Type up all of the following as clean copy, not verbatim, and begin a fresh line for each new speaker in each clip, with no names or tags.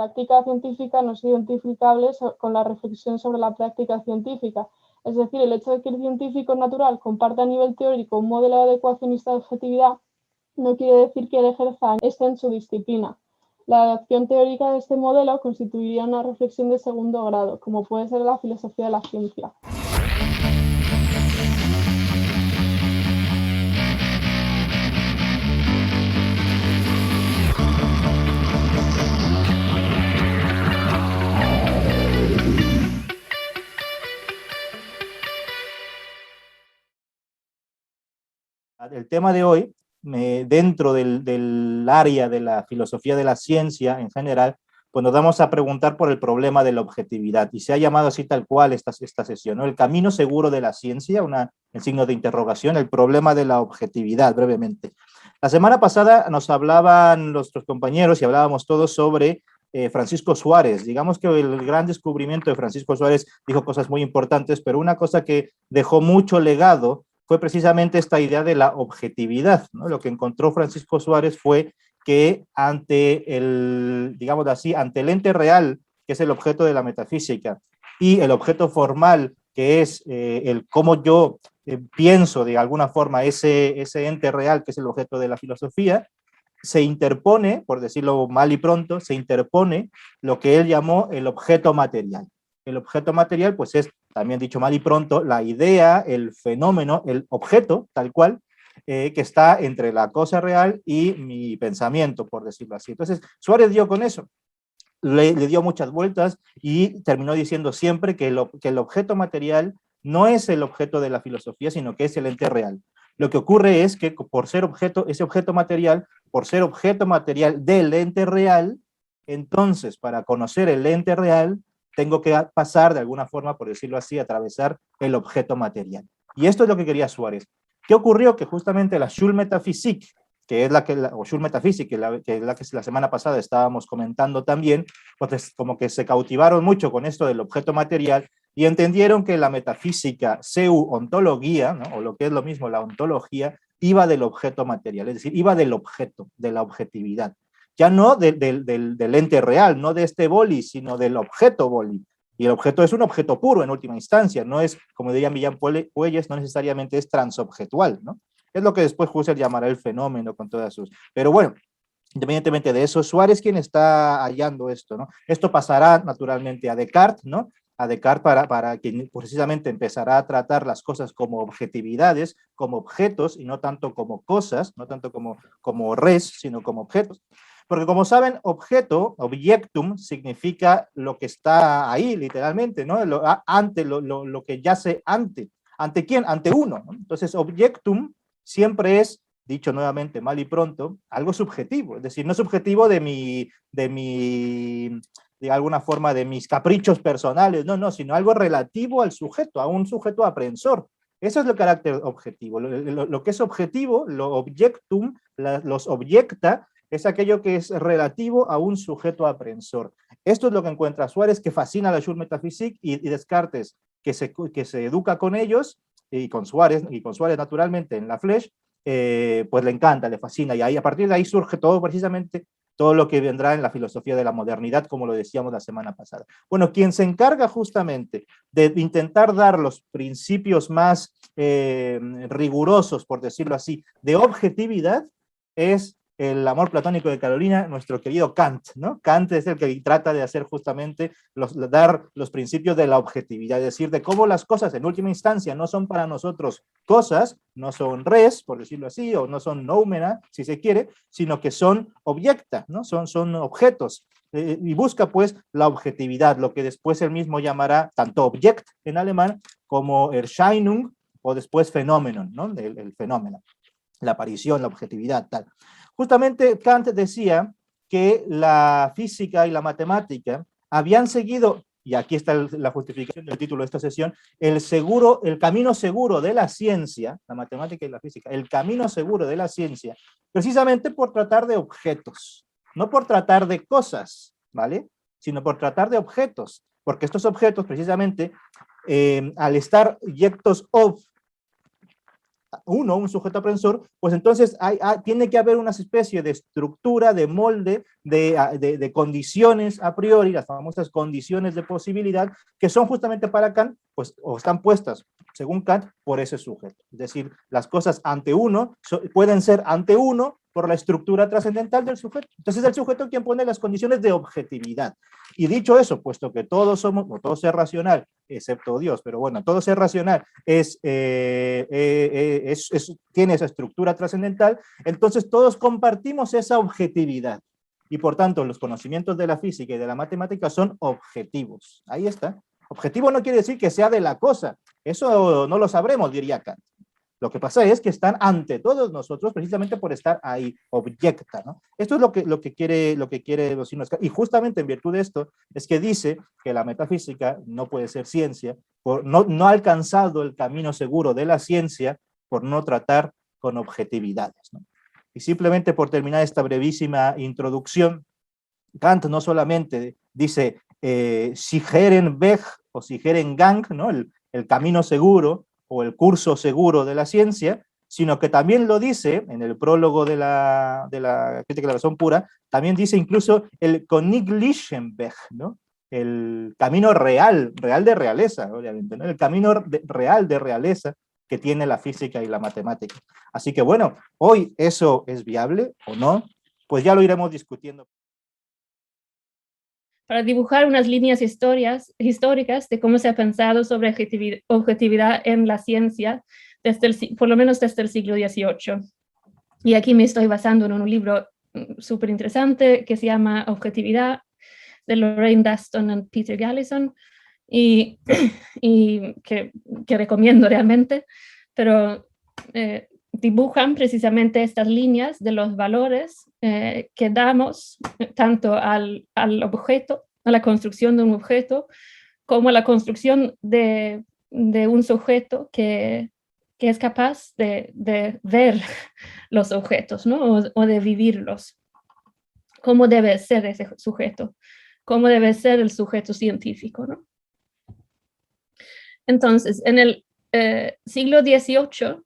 práctica científica no es identificable con la reflexión sobre la práctica científica. Es decir, el hecho de que el científico natural comparta a nivel teórico un modelo de adecuacionista de objetividad no quiere decir que él ejerza este en su disciplina. La adaptación teórica de este modelo constituiría una reflexión de segundo grado, como puede ser la filosofía de la ciencia.
El tema de hoy, dentro del área de la filosofía de la ciencia en general, pues nos vamos a preguntar por el problema de la objetividad, y se ha llamado así tal cual esta sesión, ¿no? El camino seguro de la ciencia, el signo de interrogación, el problema de la objetividad, brevemente. La semana pasada nos hablaban nuestros compañeros y hablábamos todos sobre Francisco Suárez. Digamos que el gran descubrimiento de Francisco Suárez dijo cosas muy importantes, pero una cosa que dejó mucho legado fue precisamente esta idea de la objetividad, ¿no? Lo que encontró Francisco Suárez fue que ante el, digamos así, ante el ente real, que es el objeto de la metafísica, y el objeto formal, que es el cómo yo pienso de alguna forma ese ente real, que es el objeto de la filosofía, se interpone, por decirlo mal y pronto, se interpone lo que él llamó el objeto material. El objeto material, pues es, también dicho mal y pronto, la idea, el fenómeno, el objeto, tal cual, que está entre la cosa real y mi pensamiento, por decirlo así. Entonces, Suárez dio con eso, le dio muchas vueltas y terminó diciendo siempre que el objeto material no es el objeto de la filosofía, sino que es el ente real. Lo que ocurre es que por ser objeto, ese objeto material, por ser objeto material del ente real, entonces para conocer el ente real, tengo que pasar de alguna forma, por decirlo así, atravesar el objeto material. Y esto es lo que quería Suárez. ¿Qué ocurrió? Que justamente la Schulmetaphysique, que es o Schulmetaphysik, que es la que la semana pasada estábamos comentando también, pues como que se cautivaron mucho con esto del objeto material y entendieron que la metafísica, ontología, ¿no? O lo que es lo mismo, la ontología, iba del objeto material, es decir, iba del objeto, de la objetividad. Ya no del ente real, no de este boli, sino del objeto boli. Y el objeto es un objeto puro en última instancia, no es, como diría Millán Puelles, no necesariamente es transobjetual, ¿no? Es lo que después Husserl llamará el fenómeno con todas sus... Pero bueno, independientemente de eso, Suárez quien está hallando esto, ¿no? Esto pasará naturalmente a Descartes, ¿no? A Descartes para quien precisamente empezará a tratar las cosas como objetividades, como objetos, y no tanto como cosas, no tanto como res, sino como objetos. Porque como saben, objeto, objectum, significa lo que está ahí, literalmente, ¿no? Lo que yace ante. ¿Ante quién? Ante uno, ¿no? Entonces, objectum siempre es, dicho nuevamente mal y pronto, algo subjetivo, es decir, no subjetivo de alguna forma, de mis caprichos personales, no, sino algo relativo al sujeto, a un sujeto aprehensor. Eso es el carácter objetivo. Lo que es objetivo, lo objectum, los objecta, es aquello que es relativo a un sujeto aprehensor. Esto es lo que encuentra Suárez, que fascina a la Schulmetaphysique, y Descartes, que se educa con ellos, y con Suárez naturalmente en la Flech, pues le encanta, le fascina, y ahí, a partir de ahí surge todo, precisamente, todo lo que vendrá en la filosofía de la modernidad, como lo decíamos la semana pasada. Bueno, quien se encarga justamente de intentar dar los principios más rigurosos, por decirlo así, de objetividad, es el amor platónico de Carolina, nuestro querido Kant, ¿no? Kant es el que trata de hacer justamente, dar los principios de la objetividad, es decir, de cómo las cosas en última instancia no son para nosotros cosas, no son res, por decirlo así, o no son noumena, si se quiere, sino que son objecta, ¿no? Son objetos, y busca pues la objetividad, lo que después él mismo llamará tanto Objekt en alemán como Erscheinung, o después Phänomenon, ¿no? El fenómeno, la aparición, la objetividad, tal. Justamente Kant decía que la física y la matemática habían seguido, y aquí está la justificación del título de esta sesión, el camino seguro de la ciencia, la matemática y la física, el camino seguro de la ciencia, precisamente por tratar de objetos, no por tratar de cosas, ¿vale? Sino por tratar de objetos, porque estos objetos precisamente, al estar yectos of, un sujeto aprensor, pues entonces tiene que haber una especie de estructura, de molde, de condiciones a priori, las famosas condiciones de posibilidad, que son justamente para Kant, pues, o están puestas, según Kant, por ese sujeto. Es decir, las cosas ante uno pueden ser ante uno por la estructura trascendental del sujeto. Entonces es el sujeto quien pone las condiciones de objetividad. Y dicho eso, puesto que todos somos, o todo ser racional, excepto Dios, pero bueno, todo ser racional tiene esa estructura trascendental, entonces todos compartimos esa objetividad. Y por tanto, los conocimientos de la física y de la matemática son objetivos. Ahí está. Objetivo no quiere decir que sea de la cosa. Eso no lo sabremos, diría Kant. Lo que pasa es que están ante todos nosotros precisamente por estar ahí, obyecta, ¿no? Esto es lo que quiere decirnos. Y justamente en virtud de esto es que dice que la metafísica no puede ser ciencia, no ha alcanzado el camino seguro de la ciencia por no tratar con objetividades, ¿no? Y simplemente por terminar esta brevísima introducción, Kant no solamente dice Sigeren Weg o Sigeren Gang, ¿no? El camino seguro, o el curso seguro de la ciencia, sino que también lo dice en el prólogo de la crítica de la razón pura, también dice incluso el Königlichen Weg, ¿no? El camino real de realeza, obviamente, ¿no? El camino real de realeza que tiene la física y la matemática. Así que bueno, hoy eso es viable o no, pues ya lo iremos discutiendo.
Para dibujar unas líneas históricas de cómo se ha pensado sobre objetividad en la ciencia, por lo menos desde el siglo XVIII. Y aquí me estoy basando en un libro súper interesante que se llama Objetividad, de Lorraine Daston y Peter Gallison, y que recomiendo realmente, pero dibujan precisamente estas líneas de los valores que damos tanto al objeto, a la construcción de un objeto, como a la construcción de un sujeto que es capaz de ver los objetos, ¿no? o de vivirlos. ¿Cómo debe ser ese sujeto? ¿Cómo debe ser el sujeto científico, ¿no? Entonces, en el siglo XVIII,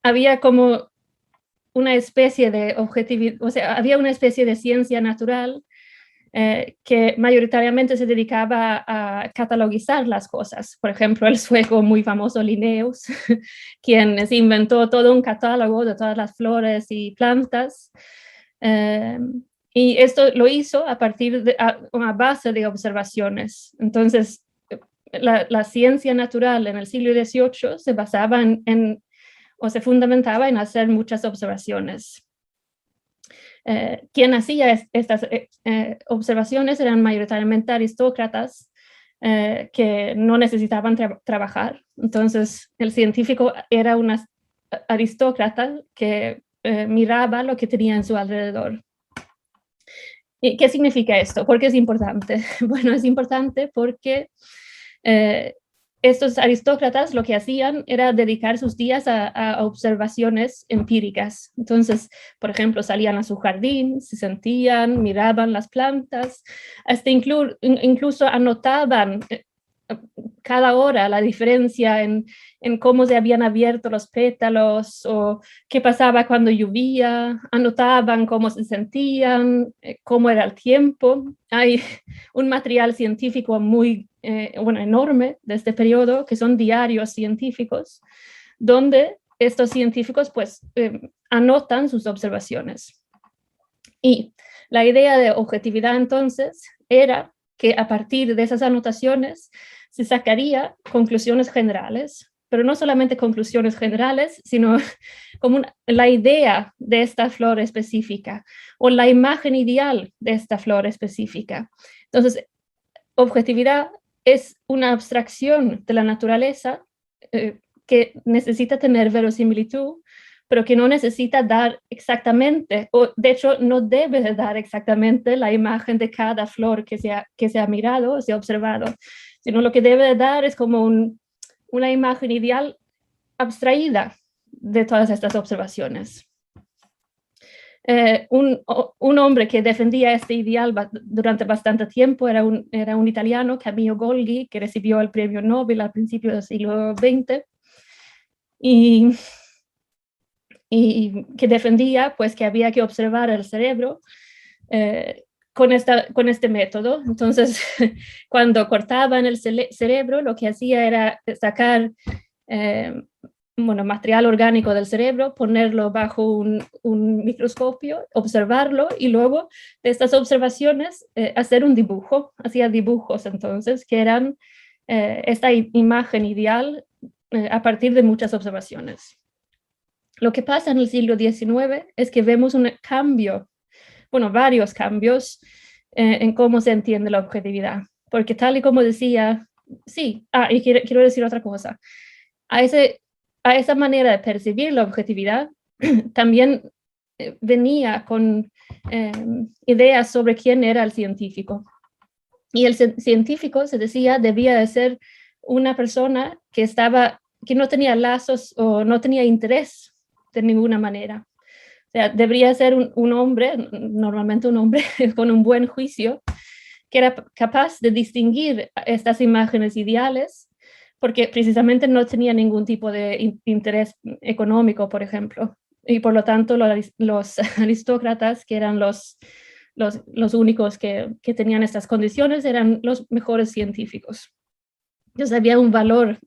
había como una especie de objetividad, o sea, había una especie de ciencia natural que mayoritariamente se dedicaba a catalogizar las cosas. Por ejemplo, el sueco muy famoso Linnaeus, quien se inventó todo un catálogo de todas las flores y plantas. Y esto lo hizo a partir de una base de observaciones. Entonces, la ciencia natural en el siglo XVIII se basaba o se fundamentaba en hacer muchas observaciones. Quien hacía estas observaciones eran mayoritariamente aristócratas que no necesitaban trabajar. Entonces, el científico era un aristócrata que miraba lo que tenía en su alrededor. ¿Y qué significa esto? ¿Por qué es importante? Bueno, es importante porque estos aristócratas lo que hacían era dedicar sus días a observaciones empíricas. Entonces, por ejemplo, salían a su jardín, se sentían, miraban las plantas, hasta incluso anotaban cada hora la diferencia en cómo se habían abierto los pétalos o qué pasaba cuando llovía, anotaban cómo se sentían, cómo era el tiempo. Hay un material científico muy enorme de este periodo, que son diarios científicos, donde estos científicos pues anotan sus observaciones. Y la idea de objetividad entonces era que a partir de esas anotaciones se sacaría conclusiones generales, pero no solamente conclusiones generales, sino como la idea de esta flor específica o la imagen ideal de esta flor específica. Entonces, objetividad es una abstracción de la naturaleza que necesita tener verosimilitud, pero que no necesita dar exactamente, o de hecho no debe de dar exactamente la imagen de cada flor que se ha mirado, se ha observado, sino lo que debe de dar es como una imagen ideal abstraída de todas estas observaciones. Un hombre que defendía este ideal durante bastante tiempo era un italiano, Camillo Golgi, que recibió el premio Nobel al principio del siglo XX. y que defendía pues que había que observar el cerebro con este método. Entonces, cuando cortaban el cerebro, lo que hacía era sacar material orgánico del cerebro, ponerlo bajo un microscopio, observarlo y luego de estas observaciones hacer un dibujo. Hacía dibujos entonces que eran esta imagen ideal a partir de muchas observaciones. Lo que pasa en el siglo XIX es que vemos un cambio, varios cambios en cómo se entiende la objetividad. Porque tal y como decía, sí, y quiero decir otra cosa, a esa manera de percibir la objetividad también venía con ideas sobre quién era el científico. Y el científico, se decía, debía de ser una persona que no tenía lazos o no tenía interés de ninguna manera. O sea, debería ser un hombre, normalmente un hombre con un buen juicio, que era capaz de distinguir estas imágenes ideales, porque precisamente no tenía ningún tipo de interés económico, por ejemplo. Y por lo tanto, los aristócratas, que eran los únicos que tenían estas condiciones, eran los mejores científicos. Entonces había un valor,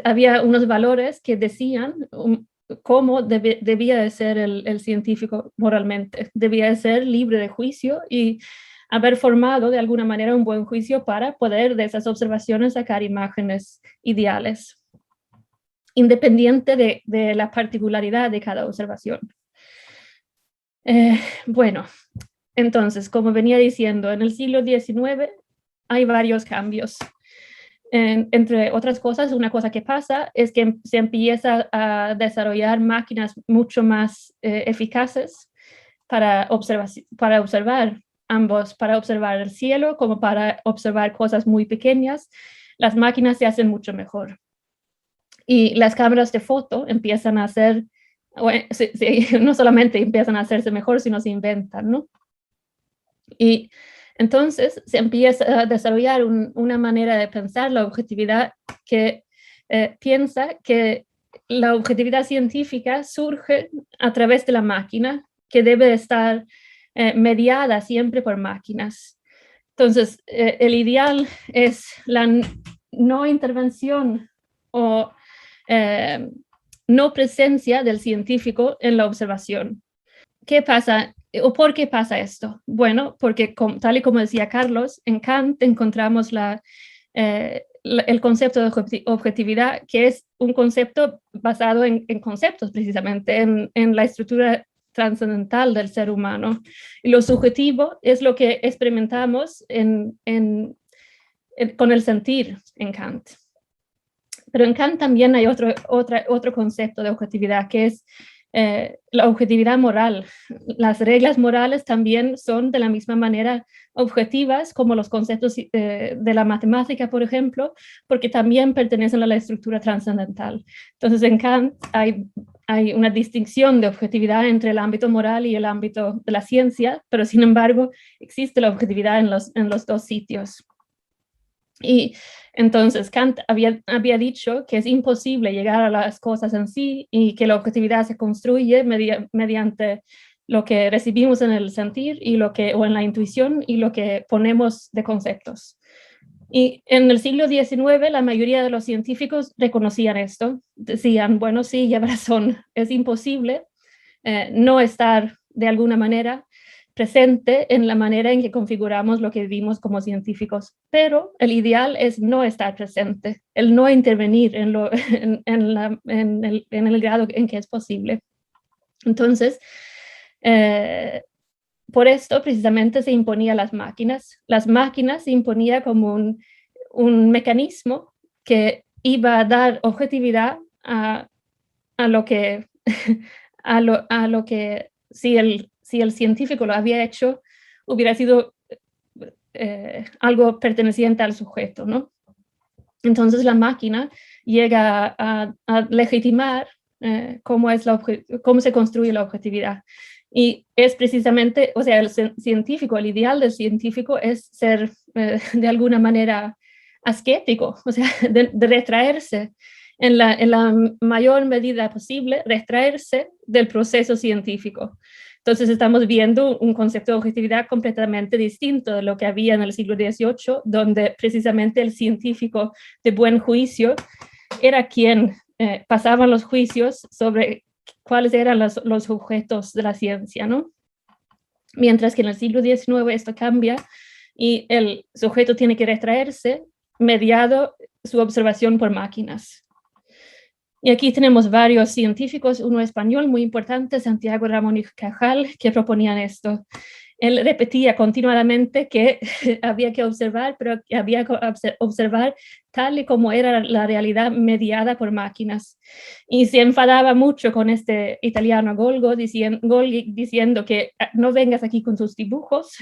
había unos valores que decían cómo debía de ser el científico moralmente. Debía de ser libre de juicio y haber formado de alguna manera un buen juicio para poder de esas observaciones sacar imágenes ideales, independiente de la particularidad de cada observación. Entonces, como venía diciendo, en el siglo XIX hay varios cambios. Entre otras cosas, una cosa que pasa es que se empieza a desarrollar máquinas mucho más eficaces para observar ambos, para observar el cielo como para observar cosas muy pequeñas. Las máquinas se hacen mucho mejor. Y las cámaras de foto empiezan a hacer, no solamente empiezan a hacerse mejor, sino se inventan, ¿no? Y entonces se empieza a desarrollar una manera de pensar la objetividad que piensa que la objetividad científica surge a través de la máquina, que debe estar mediada siempre por máquinas. Entonces, el ideal es la no intervención o no presencia del científico en la observación. ¿Qué pasa? ¿O por qué pasa esto? Bueno, porque tal y como decía Carlos, en Kant encontramos el concepto de objetividad, que es un concepto basado en conceptos, precisamente, en la estructura trascendental del ser humano. Y lo subjetivo es lo que experimentamos con el sentir en Kant. Pero en Kant también hay otro concepto de objetividad, que es la objetividad moral. Las reglas morales también son de la misma manera objetivas como los conceptos de la matemática, por ejemplo, porque también pertenecen a la estructura trascendental. Entonces, en Kant hay una distinción de objetividad entre el ámbito moral y el ámbito de la ciencia, pero sin embargo existe la objetividad en los dos sitios. Y entonces Kant había dicho que es imposible llegar a las cosas en sí y que la objetividad se construye mediante lo que recibimos en el sentir o en la intuición y lo que ponemos de conceptos. Y en el siglo XIX la mayoría de los científicos reconocían esto, decían, bueno, sí, lleva razón, es imposible no estar de alguna manera presente en la manera en que configuramos lo que vivimos como científicos, pero el ideal es no estar presente, el no intervenir en el grado en que es posible. Entonces, por esto precisamente se imponía las máquinas. Las máquinas se imponía como un mecanismo que iba a dar objetividad a lo que si el científico lo había hecho, hubiera sido algo perteneciente al sujeto, ¿no? Entonces la máquina llega a legitimar cómo se construye la objetividad. Y es precisamente, o sea, el ideal del científico es ser de alguna manera ascético, o sea, de retraerse en la mayor medida posible, retraerse del proceso científico. Entonces estamos viendo un concepto de objetividad completamente distinto de lo que había en el siglo XVIII, donde precisamente el científico de buen juicio era quien pasaba los juicios sobre cuáles eran los objetos de la ciencia, ¿no? Mientras que en el siglo XIX esto cambia y el sujeto tiene que retraerse mediado su observación por máquinas. Y aquí tenemos varios científicos, uno español muy importante, Santiago Ramón y Cajal, que proponían esto. Él repetía continuamente que había que observar, pero que había que observar tal y como era la realidad mediada por máquinas. Y se enfadaba mucho con este italiano Golgi diciendo que no vengas aquí con tus dibujos,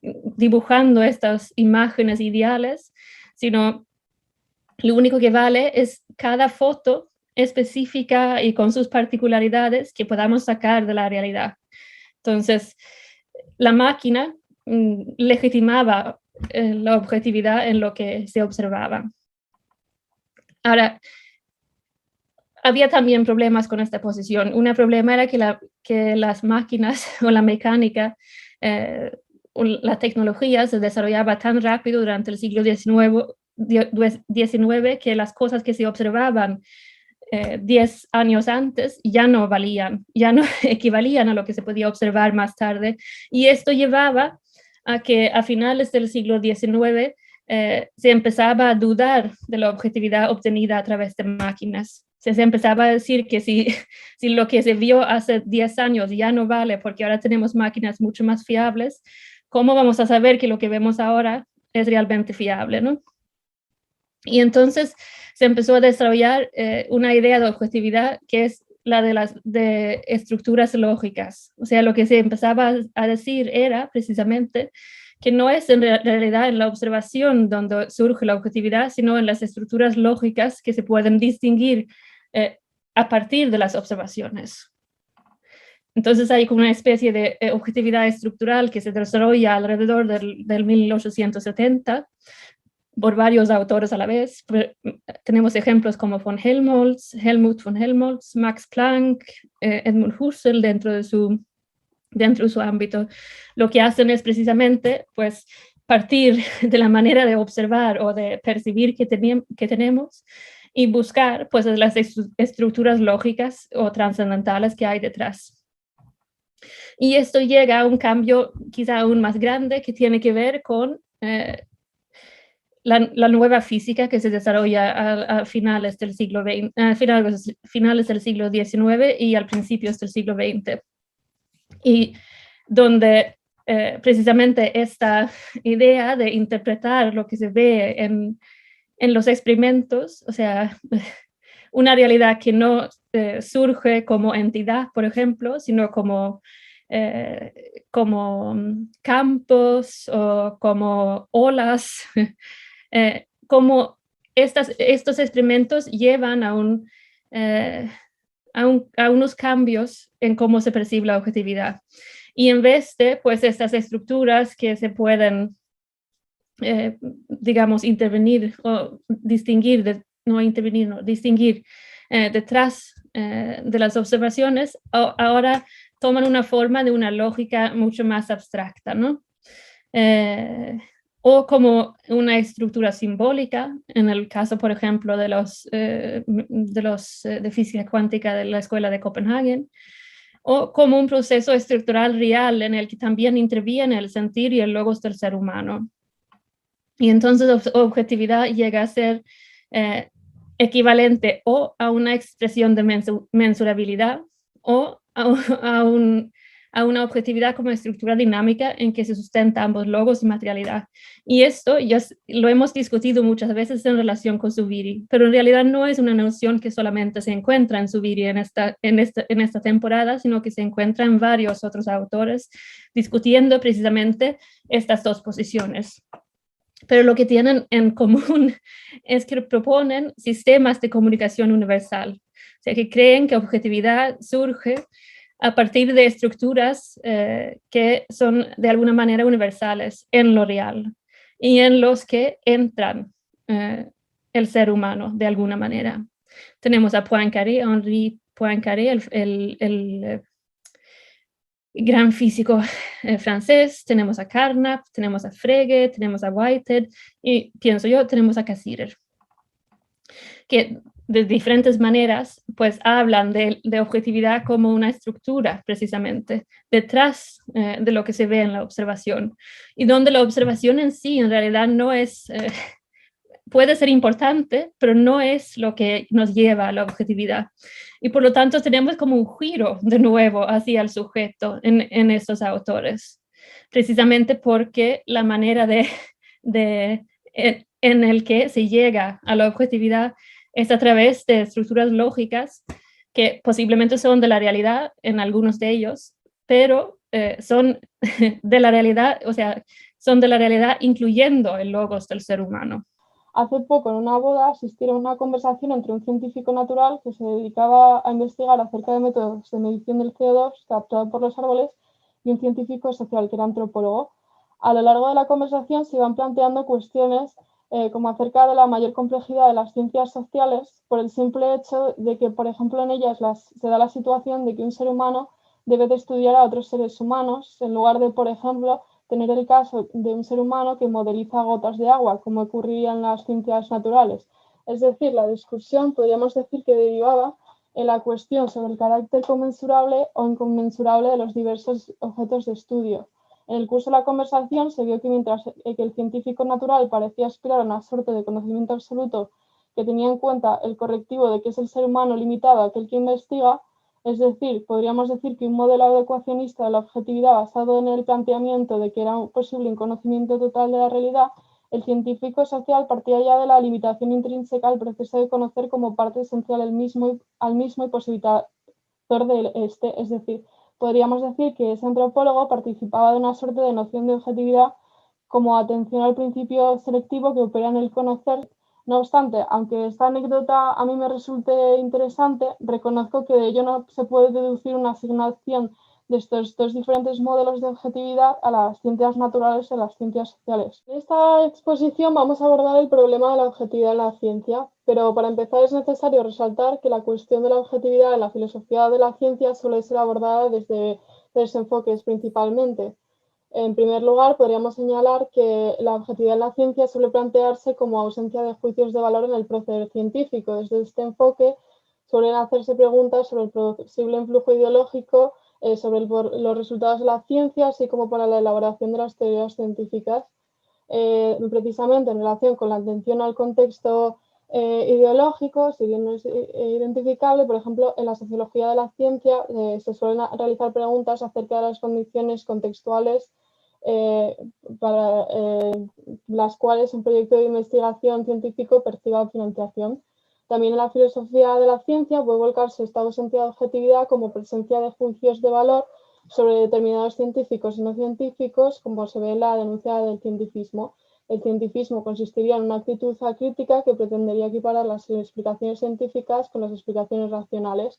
dibujando estas imágenes ideales, sino lo único que vale es cada foto específica y con sus particularidades que podamos sacar de la realidad. Entonces, la máquina legitimaba la objetividad en lo que se observaba. Ahora, había también problemas con esta posición. Un problema era que las máquinas o la mecánica, la tecnología se desarrollaba tan rápido durante el siglo XIX que las cosas que se observaban 10 años antes ya no valían, ya no equivalían a lo que se podía observar más tarde. Y esto llevaba a que a finales del siglo XIX se empezaba a dudar de la objetividad obtenida a través de máquinas. Se empezaba a decir que si lo que se vio hace 10 años ya no vale porque ahora tenemos máquinas mucho más fiables, ¿cómo vamos a saber que lo que vemos ahora es realmente fiable, ¿no? Y entonces se empezó a desarrollar una idea de objetividad que es la de estructuras lógicas. O sea, lo que se empezaba a decir era precisamente que no es en realidad en la observación donde surge la objetividad, sino en las estructuras lógicas que se pueden distinguir a partir de las observaciones. Entonces hay como una especie de objetividad estructural que se desarrolla alrededor del 1870, por varios autores a la vez. Tenemos ejemplos como Helmut von Helmholtz, Max Planck, Edmund Husserl dentro de su ámbito. Lo que hacen es precisamente pues, partir de la manera de observar o de percibir que tenemos y buscar pues, las estructuras lógicas o trascendentales que hay detrás. Y esto llega a un cambio quizá aún más grande que tiene que ver con la nueva física que se desarrolla a finales del siglo XX, finales del siglo XIX y al principio del siglo XX. Y donde precisamente esta idea de interpretar lo que se ve en los experimentos, o sea, una realidad que no surge como entidad, por ejemplo, sino como campos o como olas, como estos experimentos llevan a unos cambios en cómo se percibe la objetividad. Y en vez de pues, estas estructuras que se pueden, digamos, intervenir o distinguir, distinguir detrás de las observaciones, ahora toman una forma de una lógica mucho más abstracta, ¿no? O como una estructura simbólica, en el caso, por ejemplo, de física cuántica de la Escuela de Copenhague, o como un proceso estructural real en el que también interviene el sentir y el logos del ser humano. Y entonces objetividad llega a ser equivalente o a una expresión de mensurabilidad o a una objetividad como estructura dinámica en que se sustenta ambos logos y materialidad. Y esto ya lo hemos discutido muchas veces en relación con Zubiri, pero en realidad no es una noción que solamente se encuentra en Zubiri en esta temporada, sino que se encuentra en varios otros autores discutiendo precisamente estas dos posiciones. Pero lo que tienen en común es que proponen sistemas de comunicación universal, o sea, que creen que objetividad surge a partir de estructuras que son de alguna manera universales en lo real y en los que entran el ser humano de alguna manera. Tenemos a Poincaré, Henri Poincaré, el gran físico francés, tenemos a Carnap, tenemos a Frege, tenemos a Whitehead y pienso yo, tenemos a Cassirer, que de diferentes maneras pues hablan de objetividad como una estructura precisamente detrás de lo que se ve en la observación y donde la observación en sí en realidad no es, puede ser importante, pero no es lo que nos lleva a la objetividad. Y por lo tanto tenemos como un giro de nuevo hacia el sujeto en estos autores, precisamente porque la manera en el que se llega a la objetividad es a través de estructuras lógicas que posiblemente son de la realidad en algunos de ellos, pero son de la realidad, o sea, son de la realidad incluyendo el logos del ser humano.
Hace poco en una boda asistí a una conversación entre un científico natural que se dedicaba a investigar acerca de métodos de medición del CO2 captado por los árboles y un científico social que era antropólogo. A lo largo de la conversación se iban planteando cuestiones como acerca de la mayor complejidad de las ciencias sociales por el simple hecho de que, por ejemplo, en ellas se da la situación de que un ser humano debe de estudiar a otros seres humanos en lugar de, por ejemplo, tener el caso de un ser humano que modeliza gotas de agua, como ocurriría en las ciencias naturales. Es decir, la discusión podríamos decir que derivaba en la cuestión sobre el carácter conmensurable o inconmensurable de los diversos objetos de estudio. En el curso de la conversación se vio que mientras que el científico natural parecía aspirar a una suerte de conocimiento absoluto que tenía en cuenta el correctivo de que es el ser humano limitado a aquel que investiga, es decir, podríamos decir que un modelo adecuacionista de la objetividad basado en el planteamiento de que era posible un conocimiento total de la realidad, el científico social partía ya de la limitación intrínseca al proceso de conocer como parte esencial al mismo y posibilitador de este, es decir, podríamos decir que ese antropólogo participaba de una suerte de noción de objetividad como atención al principio selectivo que opera en el conocer. No obstante, aunque esta anécdota a mí me resulte interesante, reconozco que de ello no se puede deducir una asignación de estos dos diferentes modelos de objetividad a las ciencias naturales y a las ciencias sociales. En esta exposición vamos a abordar el problema de la objetividad en la ciencia, pero para empezar es necesario resaltar que la cuestión de la objetividad en la filosofía de la ciencia suele ser abordada desde tres enfoques principalmente. En primer lugar, podríamos señalar que la objetividad en la ciencia suele plantearse como ausencia de juicios de valor en el proceder científico. Desde este enfoque suelen hacerse preguntas sobre el posible influjo ideológico, sobre los resultados de la ciencia, así como para la elaboración de las teorías científicas. Precisamente en relación con la atención al contexto ideológico, si bien no es identificable, por ejemplo, en la sociología de la ciencia se suelen realizar preguntas acerca de las condiciones contextuales para las cuales un proyecto de investigación científico perciba financiación. También en la filosofía de la ciencia puede volcarse esta ausencia de objetividad como presencia de juicios de valor sobre determinados científicos y no científicos, como se ve en la denuncia del cientificismo. El cientificismo consistiría en una actitud acrítica que pretendería equiparar las explicaciones científicas con las explicaciones racionales.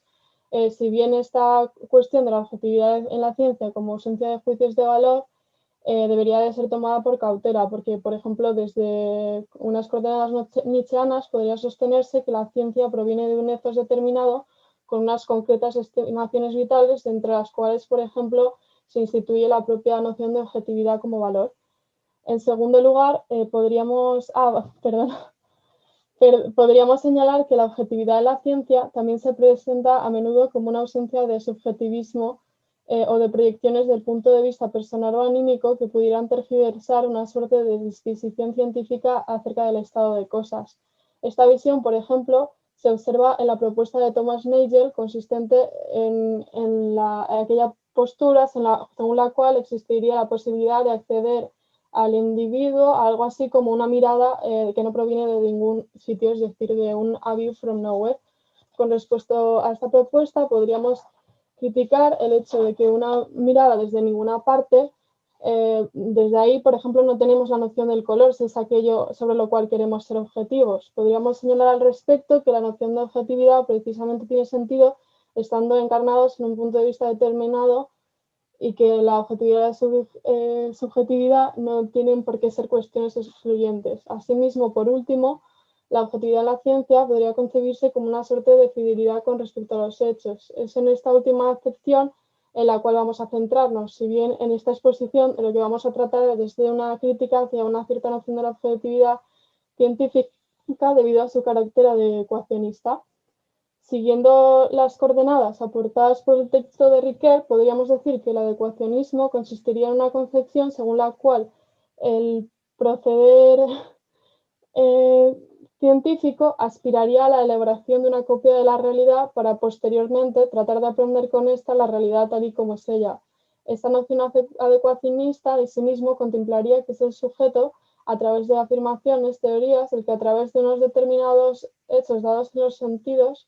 Si bien esta cuestión de la objetividad en la ciencia como ausencia de juicios de valor debería de ser tomada por cautela, porque, por ejemplo, desde unas coordenadas nietzscheanas podría sostenerse que la ciencia proviene de un ethos determinado con unas concretas estimaciones vitales, entre las cuales, por ejemplo, se instituye la propia noción de objetividad como valor. En segundo lugar, podríamos señalar que la objetividad de la ciencia también se presenta a menudo como una ausencia de subjetivismo o de proyecciones del punto de vista personal o anímico que pudieran tergiversar una suerte de disquisición científica acerca del estado de cosas. Esta visión, por ejemplo, se observa en la propuesta de Thomas Nagel, consistente en aquella postura según la cual existiría la posibilidad de acceder al individuo a algo así como una mirada que no proviene de ningún sitio, es decir, de un a view from nowhere. Con respecto a esta propuesta, podríamos criticar el hecho de que una mirada desde ninguna parte, desde ahí, por ejemplo, no tenemos la noción del color, si es aquello sobre lo cual queremos ser objetivos. Podríamos señalar al respecto que la noción de objetividad precisamente tiene sentido estando encarnados en un punto de vista determinado y que la objetividad y subjetividad no tienen por qué ser cuestiones excluyentes. Asimismo, por último, La objetividad en la ciencia podría concebirse como una suerte de fidelidad con respecto a los hechos. Es en esta última acepción en la cual vamos a centrarnos, si bien en esta exposición lo que vamos a tratar es desde una crítica hacia una cierta noción de la objetividad científica debido a su carácter adecuacionista. Siguiendo las coordenadas aportadas por el texto de Riquet, podríamos decir que el adecuacionismo consistiría en una concepción según la cual el proceder científico aspiraría a la elaboración de una copia de la realidad para posteriormente tratar de aprender con esta la realidad tal y como es ella. Esta noción adecuacionista de sí mismo contemplaría que es el sujeto, a través de afirmaciones, teorías, el que a través de unos determinados hechos dados en los sentidos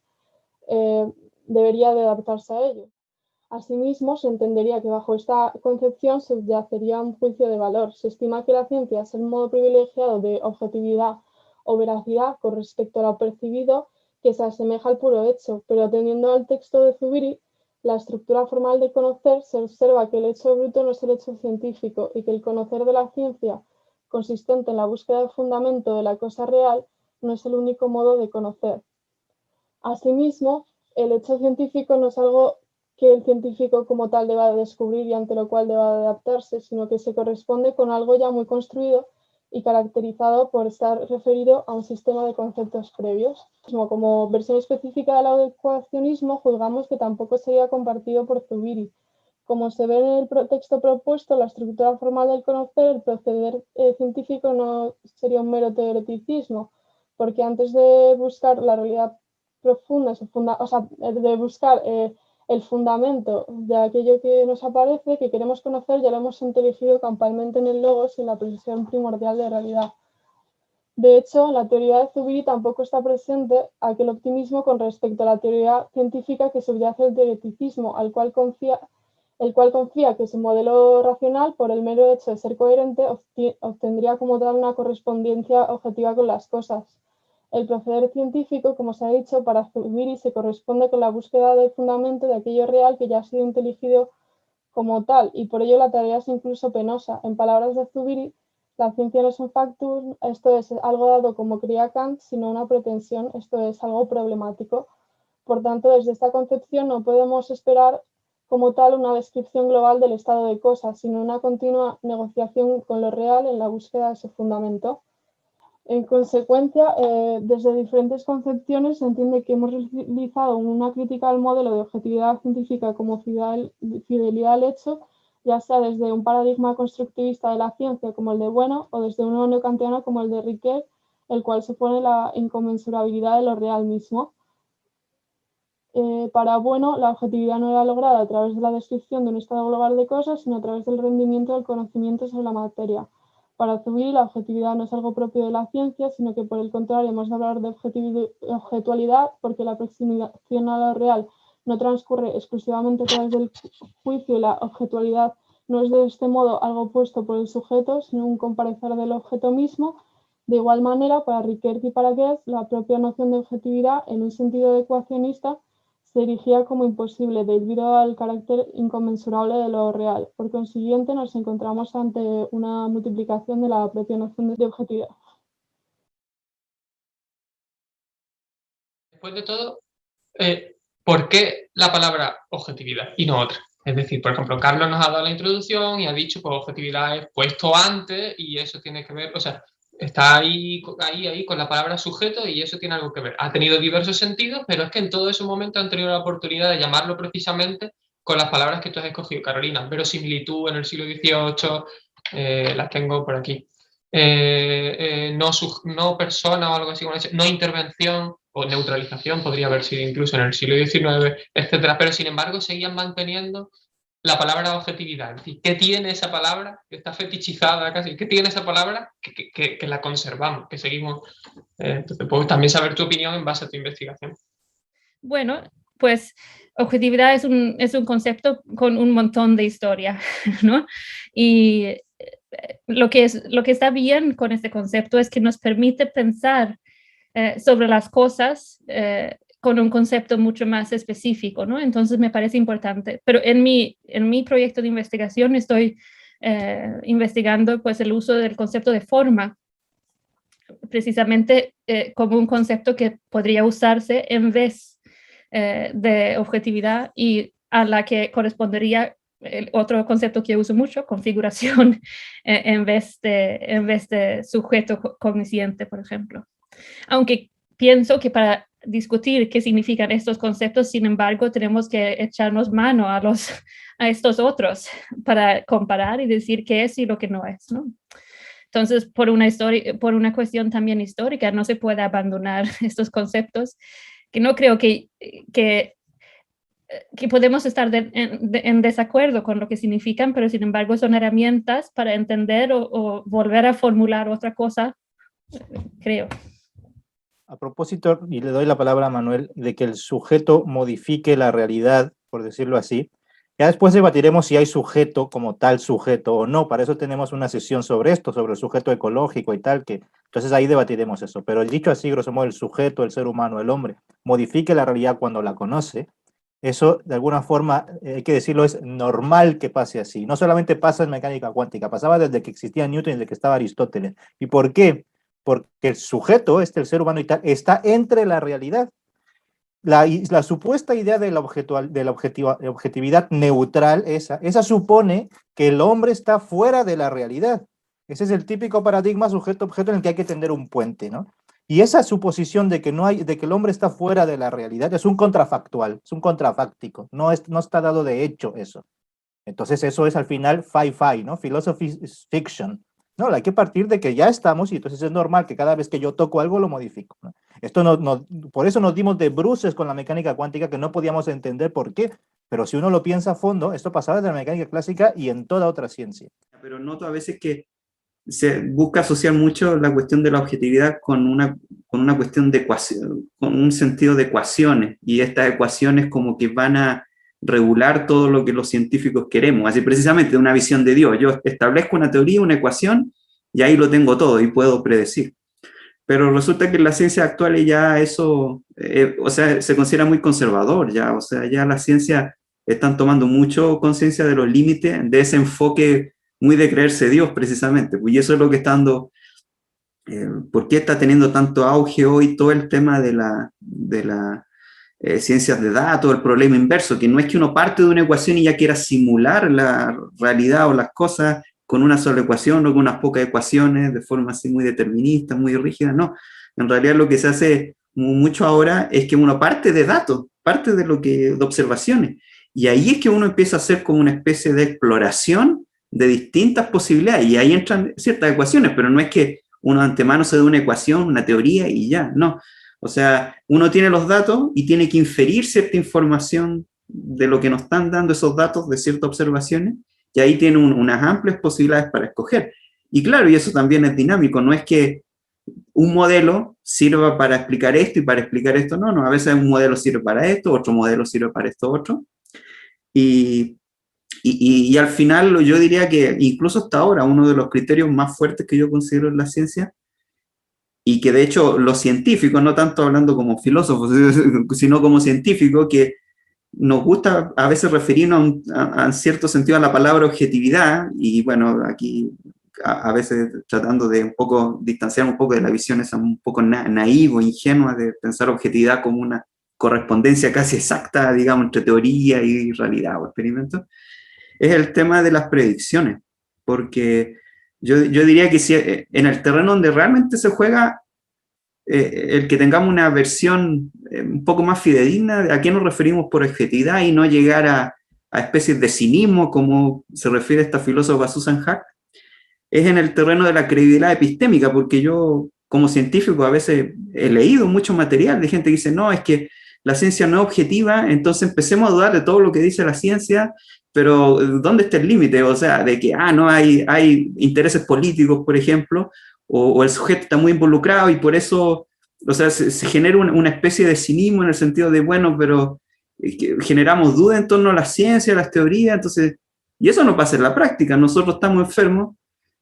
debería de adaptarse a ello. Asimismo, se entendería que bajo esta concepción subyacería un juicio de valor. Se estima que la ciencia es el modo privilegiado de objetividad o veracidad con respecto a lo percibido que se asemeja al puro hecho, pero atendiendo al texto de Zubiri, la estructura formal de conocer, se observa que el hecho bruto no es el hecho científico y que el conocer de la ciencia, consistente en la búsqueda de fundamento de la cosa real, no es el único modo de conocer. Asimismo, el hecho científico no es algo que el científico como tal deba descubrir y ante lo cual deba adaptarse, sino que se corresponde con algo ya muy construido y caracterizado por estar referido a un sistema de conceptos previos. Como versión específica del adecuacionismo, juzgamos que tampoco sería compartido por Zubiri. Como se ve en el texto propuesto, la estructura formal del conocer, el proceder científico no sería un mero teoreticismo, porque antes de buscar la realidad profunda, de buscar el fundamento de aquello que nos aparece, que queremos conocer, ya lo hemos inteligido campalmente en el logos y en la precisión primordial de realidad. De hecho, en la teoría de Zubiri tampoco está presente aquel optimismo con respecto a la teoría científica que subyace el teoreticismo, el cual confía que su modelo racional, por el mero hecho de ser coherente, obtendría como tal una correspondencia objetiva con las cosas. El proceder científico, como se ha dicho, para Zubiri se corresponde con la búsqueda del fundamento de aquello real que ya ha sido inteligido como tal, y por ello la tarea es incluso penosa. En palabras de Zubiri, la ciencia no es un factum, esto es algo dado como creía Kant, sino una pretensión, esto es algo problemático. Por tanto, desde esta concepción no podemos esperar como tal una descripción global del estado de cosas, sino una continua negociación con lo real en la búsqueda de su fundamento. En consecuencia, desde diferentes concepciones se entiende que hemos realizado una crítica al modelo de objetividad científica como fidelidad al hecho, ya sea desde un paradigma constructivista de la ciencia como el de Bueno o desde uno neokantiano como el de Riquet, el cual supone la inconmensurabilidad de lo real mismo. Para Bueno, la objetividad no era lograda a través de la descripción de un estado global de cosas, sino a través del rendimiento del conocimiento sobre la materia. Para Zubiri, la objetividad no es algo propio de la ciencia, sino que por el contrario hemos de hablar de objetualidad, porque la aproximación a lo real no transcurre exclusivamente a través del juicio y la objetualidad no es de este modo algo puesto por el sujeto, sino un comparecer del objeto mismo. De igual manera, para Riquet y para Goethe, la propia noción de objetividad, en un sentido adecuacionista, se erigía como imposible debido al carácter inconmensurable de lo real. Por consiguiente, nos encontramos ante una multiplicación de la propia noción de objetividad.
Después de todo, ¿por qué la palabra objetividad y no otra? Es decir, por ejemplo, Carlos nos ha dado la introducción y ha dicho que objetividad es puesto antes y eso tiene que ver, o sea, está ahí con la palabra sujeto y eso tiene algo que ver. Ha tenido diversos sentidos, pero es que en todos esos momentos han tenido la oportunidad de llamarlo precisamente con las palabras que tú has escogido, Carolina. Verosimilitud en el siglo XVIII, las tengo por aquí. No persona o algo así, no intervención o neutralización, podría haber sido incluso en el siglo XIX, etcétera, pero sin embargo seguían manteniendo la palabra objetividad. Es decir, ¿qué tiene esa palabra? Que está fetichizada casi. ¿Qué tiene esa palabra? Que la conservamos, que seguimos. Entonces, puedo también saber tu opinión en base a tu investigación.
Bueno, pues objetividad es un concepto con un montón de historia, ¿no? Y lo que está bien con este concepto es que nos permite pensar sobre las cosas con un concepto mucho más específico, ¿no? Entonces me parece importante. Pero en mi proyecto de investigación estoy investigando pues el uso del concepto de forma precisamente como un concepto que podría usarse en vez de objetividad y a la que correspondería el otro concepto que uso mucho, configuración, en vez de sujeto cognosciente, por ejemplo. Aunque pienso que para discutir qué significan estos conceptos, sin embargo, tenemos que echarnos mano a estos otros para comparar y decir qué es y lo que no es, ¿no? Entonces, por una cuestión también histórica, no se puede abandonar estos conceptos, que no creo que podemos estar en desacuerdo con lo que significan, pero sin embargo son herramientas para entender o volver a formular otra cosa, creo.
A propósito, y le doy la palabra a Manuel, de que el sujeto modifique la realidad, por decirlo así, ya después debatiremos si hay sujeto como tal sujeto o no. Para eso tenemos una sesión sobre esto, sobre el sujeto ecológico y tal, que entonces ahí debatiremos eso. Pero el dicho así, grosso modo, el sujeto, el ser humano, el hombre, modifique la realidad cuando la conoce. Eso, de alguna forma, hay que decirlo, es normal que pase así. No solamente pasa en mecánica cuántica, pasaba desde que existía Newton y desde que estaba Aristóteles. ¿Y por qué? Porque el sujeto, el ser humano y tal, está entre la realidad. La supuesta idea de la objetividad neutral, esa supone que el hombre está fuera de la realidad. Ese es el típico paradigma sujeto-objeto en el que hay que tender un puente, ¿no? Y esa suposición de que el hombre está fuera de la realidad es un contrafactual, es un contrafáctico, no está dado de hecho eso. Entonces eso es al final fi-fi, ¿no? Philosophy is fiction. No, hay que partir de que ya estamos y entonces es normal que cada vez que yo toco algo lo modifico, ¿no? Por eso nos dimos de bruces con la mecánica cuántica, que no podíamos entender por qué, pero si uno lo piensa a fondo, esto pasaba desde la mecánica clásica y en toda otra ciencia.
Pero noto a veces que se busca asociar mucho la cuestión de la objetividad con una cuestión de ecuación, con un sentido de ecuaciones, y estas ecuaciones como que van a regular todo lo que los científicos queremos, así precisamente una visión de Dios. Yo establezco una teoría, una ecuación, y ahí lo tengo todo y puedo predecir. Pero resulta que en la ciencia actual ya eso, o sea, se considera muy conservador ya, o sea, ya la ciencia están tomando mucho conciencia de los límites de ese enfoque muy de creerse Dios, precisamente, y eso es lo que está dando, ¿por qué está teniendo tanto auge hoy todo el tema de la ciencias de datos, el problema inverso, que no es que uno parte de una ecuación y ya quiera simular la realidad o las cosas con una sola ecuación o con unas pocas ecuaciones de forma así muy determinista, muy rígida, no. En realidad lo que se hace mucho ahora es que uno parte de datos, parte de observaciones, y ahí es que uno empieza a hacer como una especie de exploración de distintas posibilidades, y ahí entran ciertas ecuaciones, pero no es que uno de antemano se dé una ecuación, una teoría y ya, no. O sea, uno tiene los datos y tiene que inferir cierta información de lo que nos están dando esos datos de ciertas observaciones, y ahí tiene unas amplias posibilidades para escoger. Y claro, y eso también es dinámico, no es que un modelo sirva para explicar esto y para explicar esto, no, a veces un modelo sirve para esto, otro modelo sirve para esto otro, y al final yo diría que incluso hasta ahora uno de los criterios más fuertes que yo considero en la ciencia, y que de hecho los científicos, no tanto hablando como filósofos, sino como científicos, que nos gusta a veces referirnos en cierto sentido a la palabra objetividad, y bueno, aquí a veces tratando de un poco distanciar un poco de la visión esa un poco naiva, ingenua de pensar objetividad como una correspondencia casi exacta, digamos, entre teoría y realidad o experimento, es el tema de las predicciones, porque yo diría que si en el terreno donde realmente se juega, el que tengamos una versión un poco más fidedigna de a qué nos referimos por objetividad y no llegar a especies de cinismo, como se refiere esta filósofa Susan Haack, es en el terreno de la credibilidad epistémica, porque yo como científico a veces he leído mucho material de gente que dice, no, es que la ciencia no es objetiva, entonces empecemos a dudar de todo lo que dice la ciencia, pero ¿dónde está el límite? O sea, de que, no hay intereses políticos, por ejemplo, o el sujeto está muy involucrado y por eso, o sea, se genera una especie de cinismo en el sentido de, bueno, pero generamos duda en torno a la ciencia, a las teorías, entonces, y eso no pasa en la práctica. Nosotros estamos enfermos,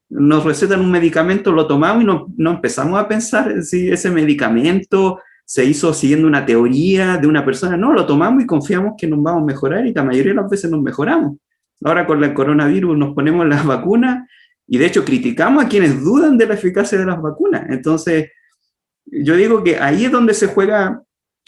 nos recetan un medicamento, lo tomamos y no empezamos a pensar si ese medicamento se hizo siguiendo una teoría de una persona. No, lo tomamos y confiamos que nos vamos a mejorar, y la mayoría de las veces nos mejoramos. Ahora con el coronavirus nos ponemos las vacunas Y de hecho criticamos a quienes dudan de la eficacia de las vacunas. Entonces, yo digo que ahí es donde se juega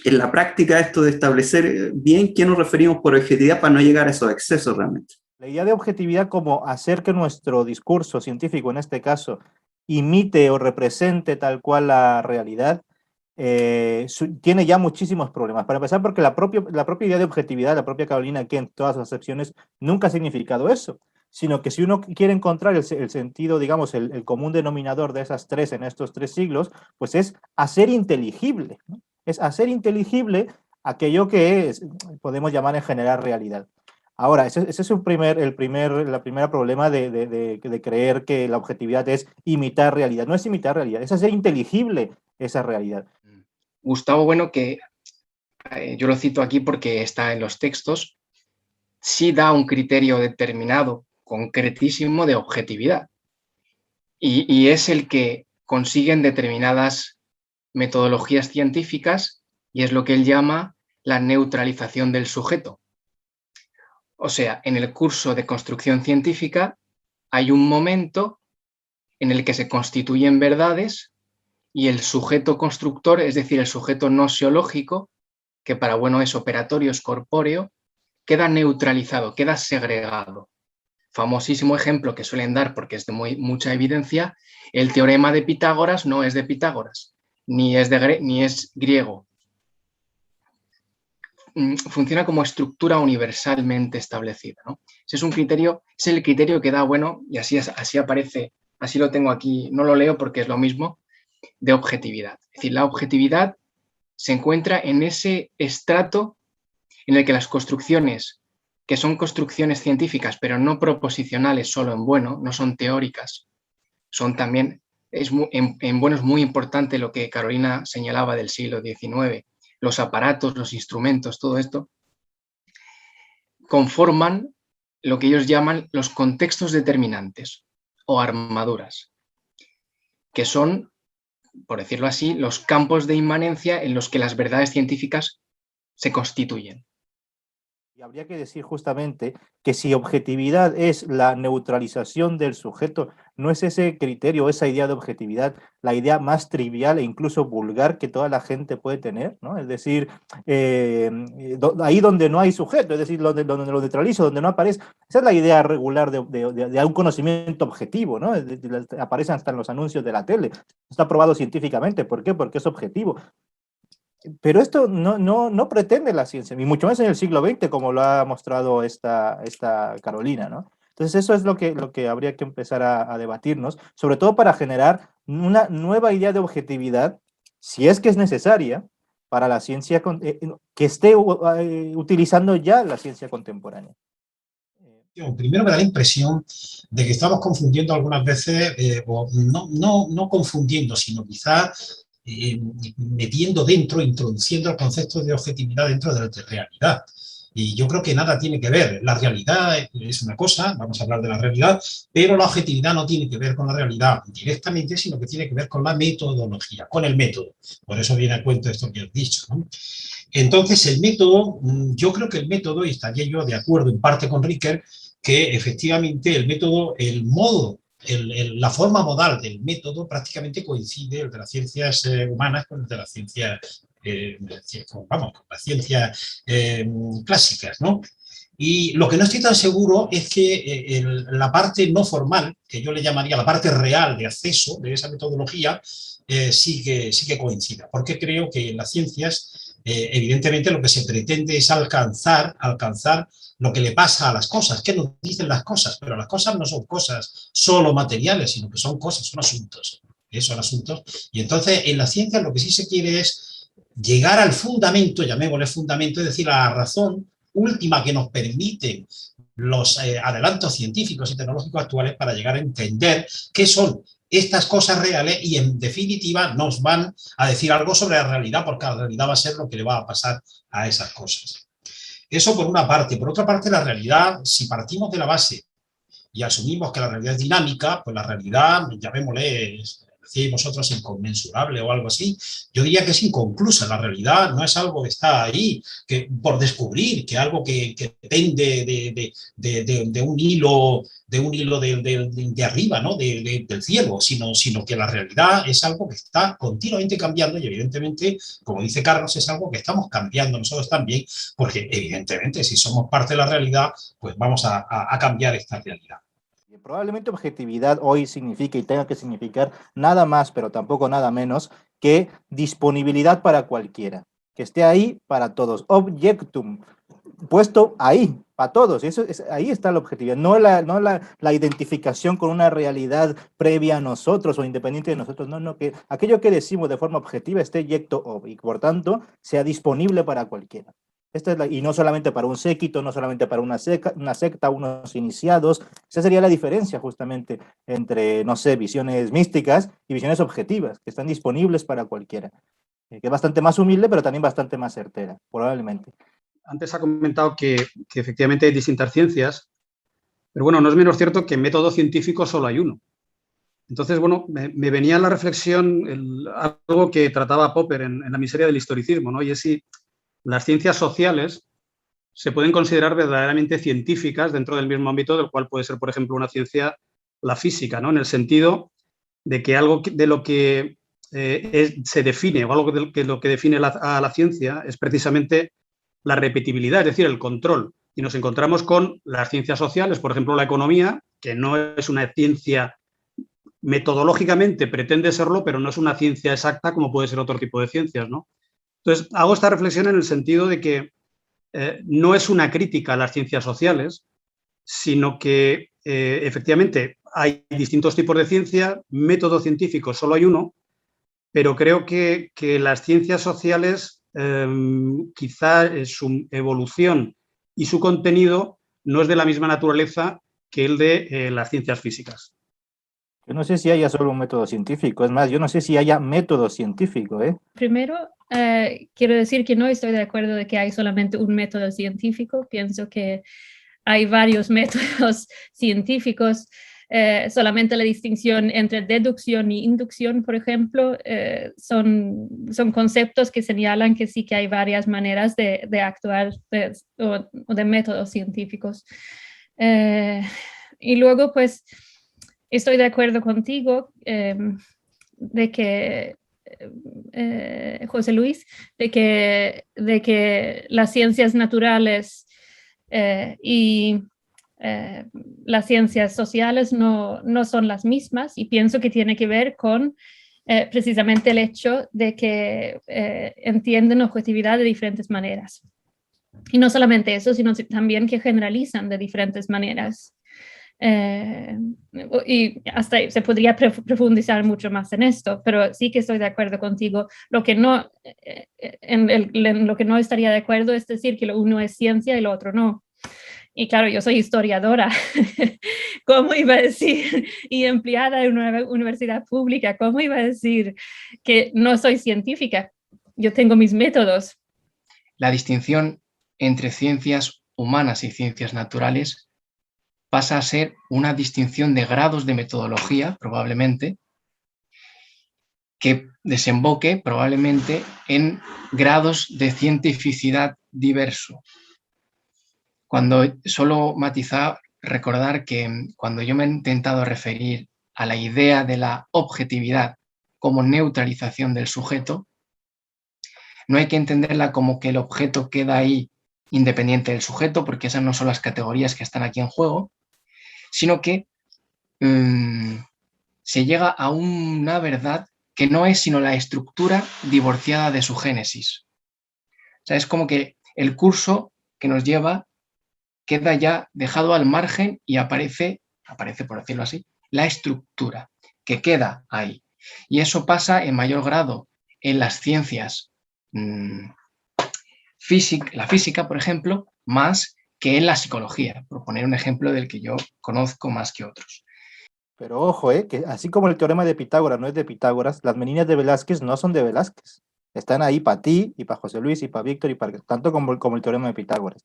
en la práctica esto de establecer bien qué nos referimos por objetividad para no llegar a esos excesos realmente.
La idea de objetividad como hacer que nuestro discurso científico, en este caso, imite o represente tal cual la realidad, tiene ya muchísimos problemas. Para empezar, porque la propia idea de objetividad, la propia Carolina Kent, en todas las acepciones, nunca ha significado eso, sino que si uno quiere encontrar el sentido, digamos, el común denominador de esas tres en estos 3 siglos, pues es hacer inteligible, ¿no? Es hacer inteligible aquello que podemos llamar en general realidad. Ahora, ese es la primera problema de creer que la objetividad es imitar realidad. No es imitar realidad, es hacer inteligible esa realidad.
Gustavo Bueno, que yo lo cito aquí porque está en los textos, sí da un criterio determinado, concretísimo de objetividad. Y es el que consiguen determinadas metodologías científicas y es lo que él llama la neutralización del sujeto. O sea, en el curso de construcción científica hay un momento en el que se constituyen verdades y el sujeto constructor, es decir, el sujeto noseológico, que para Bueno es operatorio, es corpóreo, queda neutralizado, queda segregado. Famosísimo ejemplo que suelen dar, porque es de mucha evidencia, el teorema de Pitágoras no es de Pitágoras, ni es griego. Funciona como estructura universalmente establecida, ¿no? Ese es un criterio, es el criterio que da Bueno, y así aparece, así lo tengo aquí, no lo leo porque es lo mismo, de objetividad. Es decir, la objetividad se encuentra en ese estrato en el que las construcciones, que son construcciones científicas, pero no proposicionales solo en Bueno, no son teóricas, son también, en Bueno es muy importante lo que Carolina señalaba del siglo XIX, los aparatos, los instrumentos, todo esto, conforman lo que ellos llaman los contextos determinantes o armaduras, que son, por decirlo así, los campos de inmanencia en los que las verdades científicas se constituyen.
Y habría que decir justamente que si objetividad es la neutralización del sujeto, no es ese criterio, esa idea de objetividad, la idea más trivial e incluso vulgar que toda la gente puede tener, ¿no? Es decir, ahí donde no hay sujeto, es decir, donde lo neutralizo, donde no aparece, esa es la idea regular de un conocimiento objetivo, ¿no? Aparece hasta en los anuncios de la tele, está probado científicamente, ¿por qué? Porque es objetivo. Pero esto no pretende la ciencia, ni mucho más en el siglo XX, como lo ha mostrado esta Carolina, ¿no? Entonces eso es lo que habría que empezar a debatirnos, sobre todo para generar una nueva idea de objetividad, si es que es necesaria, para la ciencia que esté utilizando ya la ciencia contemporánea.
Primero me da la impresión de que estamos confundiendo algunas veces, o no confundiendo, sino quizás metiendo dentro, introduciendo el concepto de objetividad dentro de realidad. Y yo creo que nada tiene que ver. La realidad es una cosa, vamos a hablar de la realidad, pero la objetividad no tiene que ver con la realidad directamente, sino que tiene que ver con la metodología, con el método. Por eso viene a cuento esto que has dicho, ¿no? Entonces, el método, yo creo que el método, y estaría yo de acuerdo en parte con Ricker, que efectivamente el método, el modo, la forma modal del método prácticamente coincide el de las ciencias humanas con el de las ciencias, vamos, con las ciencias clásicas, ¿no? Y lo que no estoy tan seguro es que la parte no formal, que yo le llamaría la parte real de acceso de esa metodología, sí que coincida, porque creo que en las ciencias, evidentemente, lo que se pretende es alcanzar lo que le pasa a las cosas, qué nos dicen las cosas, pero las cosas no son cosas solo materiales, sino que son cosas, son asuntos, son asuntos. Y entonces en la ciencia lo que sí se quiere es llegar al fundamento, llamémosle fundamento, es decir, a la razón última que nos permite los adelantos científicos y tecnológicos actuales para llegar a entender qué son estas cosas reales y en definitiva nos van a decir algo sobre la realidad, porque la realidad va a ser lo que le va a pasar a esas cosas. Eso por una parte. Por otra parte, la realidad, si partimos de la base y asumimos que la realidad es dinámica, pues la realidad, llamémosle, decís vosotros, inconmensurable o algo así. Yo diría que es inconclusa. La realidad no es algo que está ahí que, por descubrir, que algo que depende de un hilo de arriba, ¿no? Del cielo, sino que la realidad es algo que está continuamente cambiando y evidentemente, como dice Carlos, es algo que estamos cambiando nosotros también, porque evidentemente si somos parte de la realidad, pues vamos a cambiar esta realidad.
Probablemente objetividad hoy significa y tenga que significar nada más, pero tampoco nada menos, que disponibilidad para cualquiera, que esté ahí para todos, objectum, puesto ahí, para todos, y ahí está la objetividad, no la identificación con una realidad previa a nosotros o independiente de nosotros, no, que aquello que decimos de forma objetiva esté yecto ob, y por tanto sea disponible para cualquiera. Y no solamente para un séquito, no solamente para una secta, unos iniciados. Esa sería la diferencia justamente entre, no sé, visiones místicas y visiones objetivas, que están disponibles para cualquiera. Que es bastante más humilde, pero también bastante más certera, probablemente.
Antes ha comentado que efectivamente hay distintas ciencias, pero bueno, no es menos cierto que método científico solo hay uno. Entonces, bueno, me venía a la reflexión algo que trataba Popper en La miseria del historicismo, ¿no? Y es si las ciencias sociales se pueden considerar verdaderamente científicas dentro del mismo ámbito del cual puede ser, por ejemplo, una ciencia, la física, ¿no? En el sentido de que algo de lo que se define o algo de lo que define a la ciencia es precisamente la repetibilidad, es decir, el control. Y nos encontramos con las ciencias sociales, por ejemplo, la economía, que no es una ciencia metodológicamente, pretende serlo, pero no es una ciencia exacta como puede ser otro tipo de ciencias, ¿no? Entonces, hago esta reflexión en el sentido de que no es una crítica a las ciencias sociales, sino que efectivamente hay distintos tipos de ciencia, método científico solo hay uno, pero creo que las ciencias sociales quizá su evolución y su contenido no es de la misma naturaleza que el de las ciencias físicas.
Yo no sé si haya solo un método científico, es más, yo no sé si haya método científico, ¿eh?
Primero, quiero decir que no estoy de acuerdo de que hay solamente un método científico. Pienso que hay varios métodos científicos. Solamente la distinción entre deducción y inducción, por ejemplo, son conceptos que señalan que sí que hay varias maneras de actuar o de métodos científicos. Y luego, pues, estoy de acuerdo contigo de que José Luis, de que las ciencias naturales y las ciencias sociales no son las mismas, y pienso que tiene que ver con precisamente el hecho de que entienden objetividad de diferentes maneras. Y no solamente eso, sino también que generalizan de diferentes maneras. Y hasta se podría profundizar mucho más en esto, pero sí que estoy de acuerdo contigo. Lo que no, en lo que no estaría de acuerdo es decir que lo uno es ciencia y lo otro no. Y claro, yo soy historiadora, ¿cómo iba a decir? Y empleada en una universidad pública, ¿cómo iba a decir que no soy científica? Yo tengo mis métodos.
La distinción entre ciencias humanas y ciencias naturales pasa a ser una distinción de grados de metodología, probablemente, que desemboque probablemente en grados de cientificidad diverso. Cuando solo matizar, recordar que cuando yo me he intentado referir a la idea de la objetividad como neutralización del sujeto, no hay que entenderla como que el objeto queda ahí independiente del sujeto, porque esas no son las categorías que están aquí en juego, sino que se llega a una verdad que no es sino la estructura divorciada de su génesis. O sea, es como que el curso que nos lleva queda ya dejado al margen y aparece, por decirlo así, la estructura que queda ahí. Y eso pasa en mayor grado en las ciencias, la física, por ejemplo, más que en la psicología, por poner un ejemplo del que yo conozco más que otros.
Pero ojo, que así como el teorema de Pitágoras no es de Pitágoras, las meninas de Velázquez no son de Velázquez. Están ahí para ti, y para José Luis, y para Víctor, y para tanto como el teorema de Pitágoras.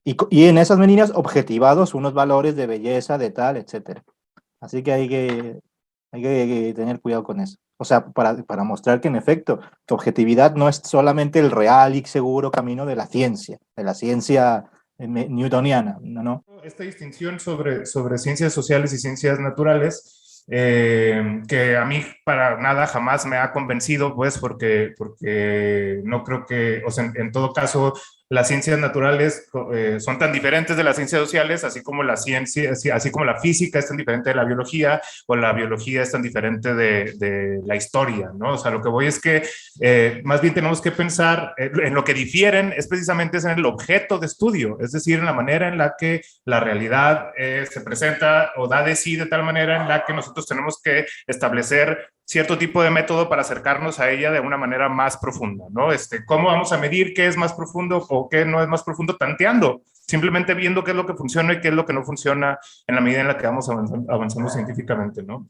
Y en esas meninas objetivados unos valores de belleza, de tal, etc. Así que hay que Hay que tener cuidado con eso. O sea, para mostrar que en efecto, que objetividad no es solamente el real y seguro camino de la ciencia newtoniana, ¿no?
Esta distinción sobre ciencias sociales y ciencias naturales, que a mí para nada jamás me ha convencido, pues porque no creo que, o sea, en todo caso, las ciencias naturales son tan diferentes de las ciencias sociales, así como la ciencia, así como la física es tan diferente de la biología, o la biología es tan diferente de la historia, ¿no? O sea, lo que voy es que más bien tenemos que pensar en lo que difieren, es precisamente en el objeto de estudio, es decir, en la manera en la que la realidad se presenta o da de sí de tal manera en la que nosotros tenemos que establecer cierto tipo de método para acercarnos a ella de una manera más profunda, ¿no? ¿Cómo vamos a medir qué es más profundo o qué no es más profundo? Tanteando, simplemente viendo qué es lo que funciona y qué es lo que no funciona en la medida en la que vamos avanzando científicamente, ¿no?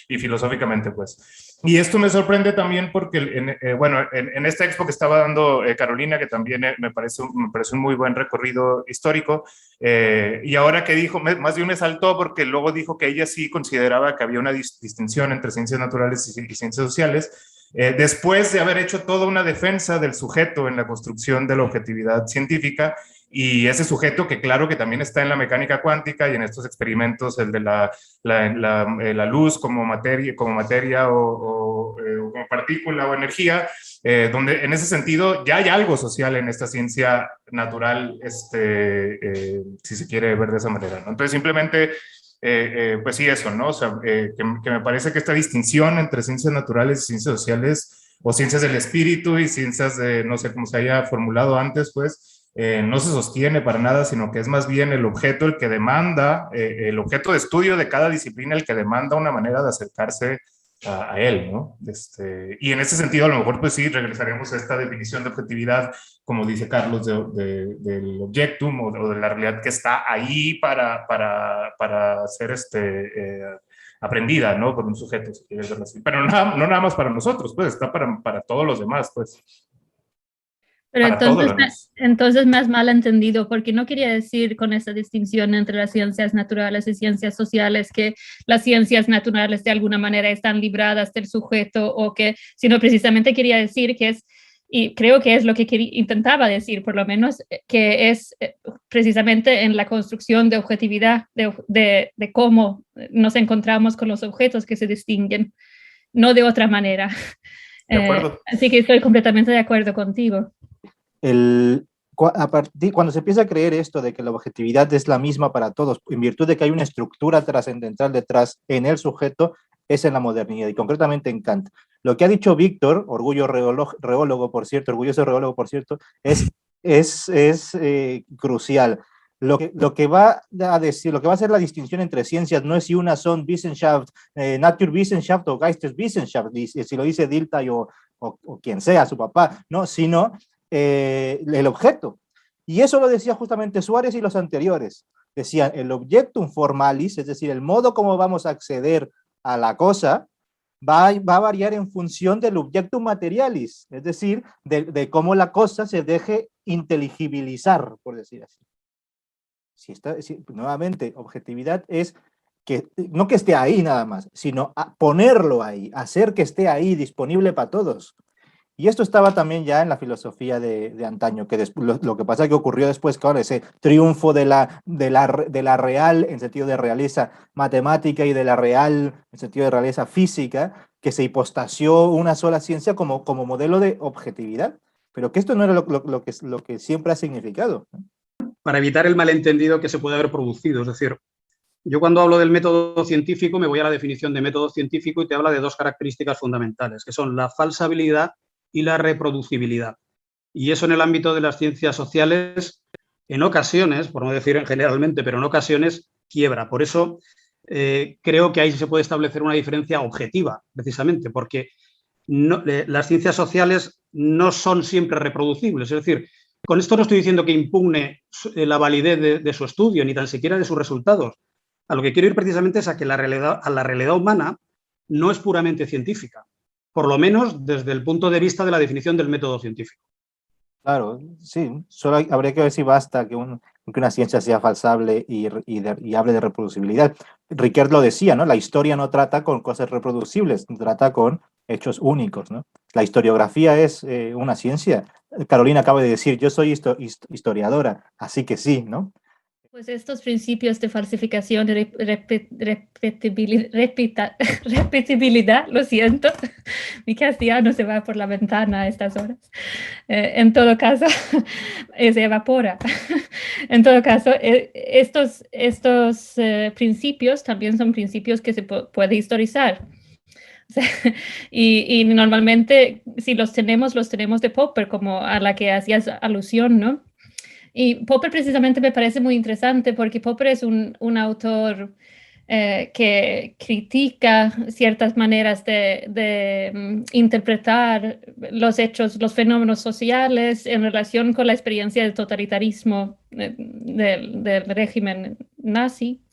Y filosóficamente, pues. Y esto me sorprende también porque, bueno, en esta expo que estaba dando Carolina, que también me parece un muy buen recorrido histórico, y ahora que dijo, más bien me saltó porque luego dijo que ella sí consideraba que había una distinción entre ciencias naturales y ciencias sociales, después de haber hecho toda una defensa del sujeto en la construcción de la objetividad científica, y ese sujeto que claro que también está en la mecánica cuántica y en estos experimentos, el de la luz como materia o como partícula o energía, donde en ese sentido ya hay algo social en esta ciencia natural, si se quiere ver de esa manera, ¿no? Entonces simplemente, pues sí, eso, ¿no? O sea, que me parece que esta distinción entre ciencias naturales y ciencias sociales, o ciencias del espíritu y ciencias de, no sé cómo se haya formulado antes, pues, no se sostiene para nada, sino que es más bien el objeto el que demanda, el objeto de estudio de cada disciplina el que demanda una manera de acercarse a él, ¿no? Y en ese sentido, a lo mejor, pues sí, regresaremos a esta definición de objetividad, como dice Carlos, del objectum o de la realidad que está ahí para ser aprendida, ¿no? Por un sujeto, si quieres verlo así. Pero no nada más para nosotros, pues está para todos los demás, pues.
Pero entonces me has mal entendido, porque no quería decir con esa distinción entre las ciencias naturales y ciencias sociales que las ciencias naturales de alguna manera están libradas del sujeto, sino precisamente quería decir que es, y creo que es lo que intentaba decir por lo menos, que es precisamente en la construcción de objetividad, de cómo nos encontramos con los objetos que se distinguen, no de otra manera.
De acuerdo.
Así que estoy completamente de acuerdo contigo.
Cuando se empieza a creer esto de que la objetividad es la misma para todos, en virtud de que hay una estructura trascendental detrás en el sujeto, es en la modernidad y concretamente en Kant. Lo que ha dicho Víctor, orgulloso reólogo, por cierto, es crucial. Lo que va a decir, lo que va a ser la distinción entre ciencias no es si unas son Wissenschaft, Naturwissenschaft o Geisteswissenschaft, si lo dice Dilthey o quien sea, su papá, no, sino el objeto. Y eso lo decía justamente Suárez y los anteriores. Decían el objectum formalis, es decir, el modo como vamos a acceder a la cosa, va a variar en función del objectum materialis, es decir, de cómo la cosa se deje inteligibilizar, por decir así. Nuevamente, objetividad es que no que esté ahí nada más, sino ponerlo ahí, hacer que esté ahí disponible para todos. Y esto estaba también ya en la filosofía de antaño, que lo que pasa es que ocurrió después, claro, ese triunfo de la real, en sentido de realeza matemática, y de la real, en sentido de realeza física, que se hipostasió una sola ciencia como modelo de objetividad. Pero que esto no era lo que siempre ha significado, ¿no?
Para evitar el malentendido que se puede haber producido. Es decir, yo cuando hablo del método científico me voy a la definición de método científico y te habla de dos características fundamentales, que son la falsabilidad y la reproducibilidad. Y eso en el ámbito de las ciencias sociales, en ocasiones, por no decir generalmente, pero en ocasiones, quiebra. Por eso creo que ahí se puede establecer una diferencia objetiva, precisamente, porque las ciencias sociales no son siempre reproducibles. Es decir, con esto no estoy diciendo que impugne la validez de su estudio, ni tan siquiera de sus resultados. A lo que quiero ir precisamente es a que la realidad humana no es puramente científica, por lo menos desde el punto de vista de la definición del método científico.
Claro, sí, solo habría que ver si basta que que una ciencia sea falsable y hable de reproducibilidad. Riquet lo decía, ¿no? La historia no trata con cosas reproducibles, trata con hechos únicos, ¿no? La historiografía es una ciencia. Carolina acaba de decir, yo soy historiadora, así que sí, ¿no?
Pues estos principios de falsificación y repetibilidad, lo siento, mi castellano se va por la ventana a estas horas. En todo caso, se evapora. En todo caso, estos principios también son principios que se puede historizar. O sea, y normalmente, si los tenemos de Popper, como a la que hacías alusión, ¿no? Y Popper precisamente me parece muy interesante porque Popper es un autor que critica ciertas maneras de interpretar los hechos, los fenómenos sociales en relación con la experiencia del totalitarismo del régimen nazi.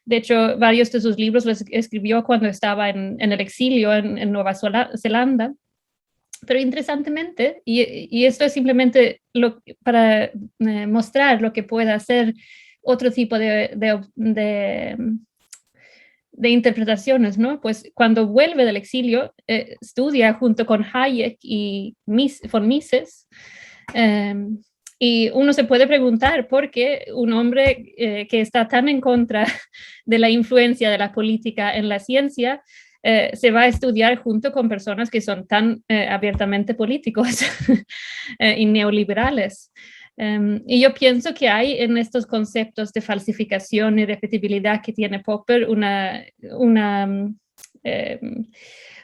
De hecho, varios de sus libros los escribió cuando estaba en el exilio en Nueva Zelanda. Pero interesantemente, y esto es simplemente para mostrar lo que puede hacer otro tipo de interpretaciones, ¿no? Pues cuando vuelve del exilio, estudia junto con Hayek y von Mises, y uno se puede preguntar por qué un hombre que está tan en contra de la influencia de la política en la ciencia se va a estudiar junto con personas que son tan abiertamente políticos y neoliberales. Y yo pienso que hay en estos conceptos de falsificación y repetibilidad que tiene Popper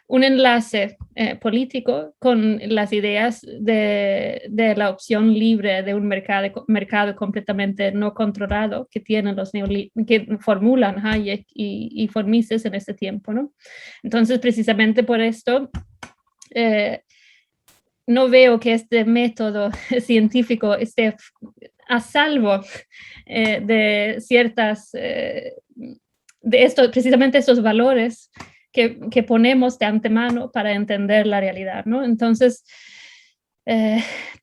un enlace político con las ideas de la opción libre de un mercado completamente no controlado que tienen que formulan Hayek y von Mises en este tiempo, ¿no? Entonces, precisamente por esto, no veo que este método científico esté a salvo de ciertas, precisamente estos valores que ponemos de antemano para entender la realidad, ¿no? Entonces,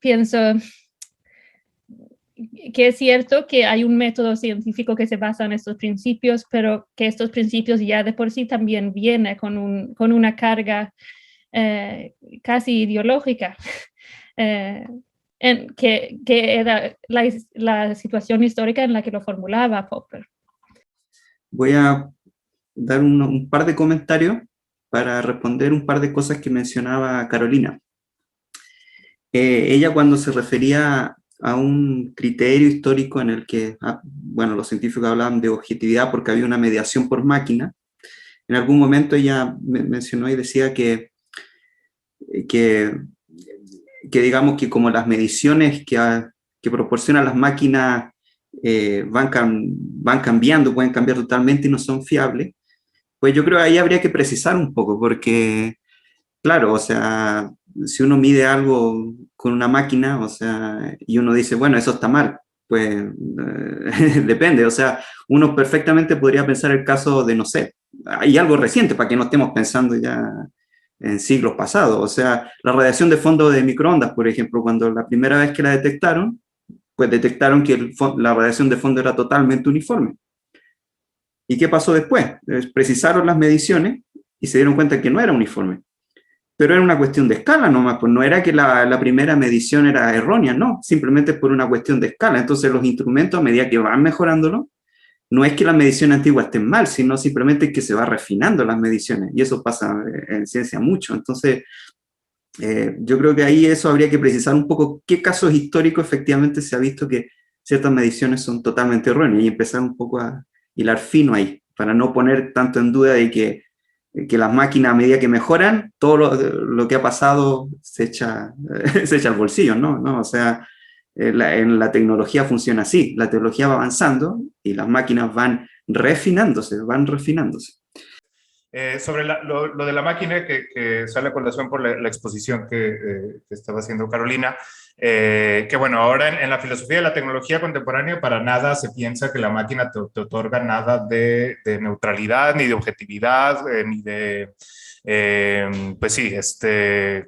pienso que es cierto que hay un método científico que se basa en estos principios, pero que estos principios ya de por sí también vienen con una carga casi ideológica, que era la situación histórica en la que lo formulaba Popper.
Voy a dar un par de comentarios para responder un par de cosas que mencionaba Carolina. Ella, cuando se refería a un criterio histórico en el que, bueno, los científicos hablaban de objetividad porque había una mediación por máquina, en algún momento ella mencionó y decía que digamos que como las mediciones que proporcionan las máquinas van cambiando, pueden cambiar totalmente y no son fiables, pues yo creo que ahí habría que precisar un poco, porque, claro, o sea, si uno mide algo con una máquina, o sea, y uno dice, bueno, eso está mal, pues depende, o sea, uno perfectamente podría pensar el caso de, no sé, hay algo reciente para que no estemos pensando ya en siglos pasados, o sea, la radiación de fondo de microondas, por ejemplo, cuando la primera vez que la detectaron, pues detectaron que la radiación de fondo era totalmente uniforme. ¿Y qué pasó después? Precisaron las mediciones y se dieron cuenta que no era uniforme. Pero era una cuestión de escala nomás, pues no era que la primera medición era errónea, no, simplemente por una cuestión de escala. Entonces los instrumentos, a medida que van mejorándolo, no es que las mediciones antiguas estén mal, sino simplemente que se va refinando las mediciones. Y eso pasa en ciencia mucho. Entonces, yo creo que ahí eso habría que precisar un poco qué casos históricos efectivamente se ha visto que ciertas mediciones son totalmente erróneas y empezar un poco a hilar fino ahí, para no poner tanto en duda de que las máquinas a medida que mejoran, todo lo que ha pasado se echa al bolsillo, ¿no? O sea, en la tecnología funciona así, la tecnología va avanzando y las máquinas van refinándose.
Sobre lo de la máquina que sale a colación por la exposición que estaba haciendo Carolina, que bueno, ahora en la filosofía de la tecnología contemporánea para nada se piensa que la máquina te otorga nada de neutralidad, ni de objetividad, ni de, pues sí,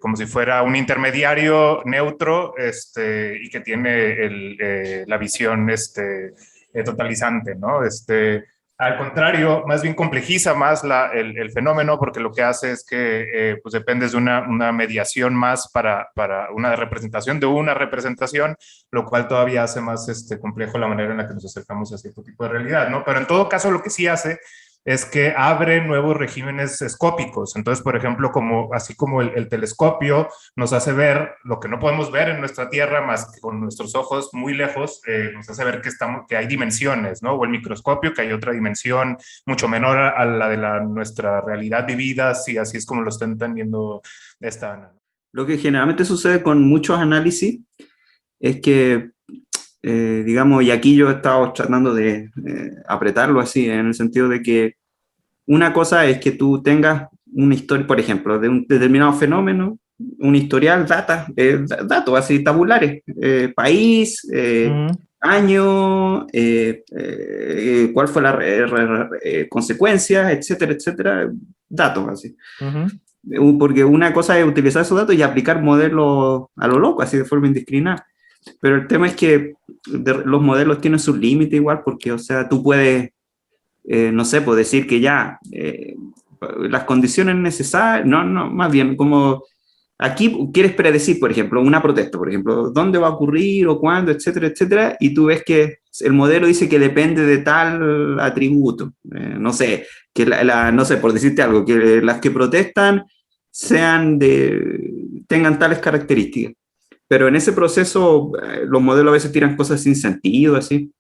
como si fuera un intermediario neutro y que tiene la visión totalizante, ¿no? Al contrario, más bien complejiza más el fenómeno porque lo que hace es que pues dependes de una mediación más para una representación de una representación, lo cual todavía hace más complejo la manera en la que nos acercamos a cierto tipo de realidad, ¿no? Pero en todo caso lo que sí hace es que abre nuevos regímenes escópicos. Entonces, por ejemplo, así como el telescopio nos hace ver lo que no podemos ver en nuestra Tierra más que con nuestros ojos muy lejos, nos hace ver que hay dimensiones, ¿no? O el microscopio, que hay otra dimensión mucho menor a la de nuestra realidad vivida, si así es como lo está entendiendo esta.
Lo que generalmente sucede con muchos análisis es que, digamos, y aquí yo he estado tratando de apretarlo así, en el sentido de que una cosa es que tú tengas una historia, por ejemplo, de un determinado fenómeno, un historial, datos así tabulares, país, año, cuál fue la consecuencia, etcétera, etcétera, datos así. Porque una cosa es utilizar esos datos y aplicar modelos a lo loco, así de forma indiscriminada. Pero el tema es que los modelos tienen sus límites igual, porque, o sea, tú puedes, no sé, puedo decir que ya las condiciones necesarias, no, más bien como aquí quieres predecir, por ejemplo, una protesta, por ejemplo, dónde va a ocurrir o cuándo, etcétera, etcétera, y tú ves que el modelo dice que depende de tal atributo, no sé, no sé, por decirte algo, que las que protestan tengan tales características. Pero en ese proceso los modelos a veces tiran cosas sin sentido, así,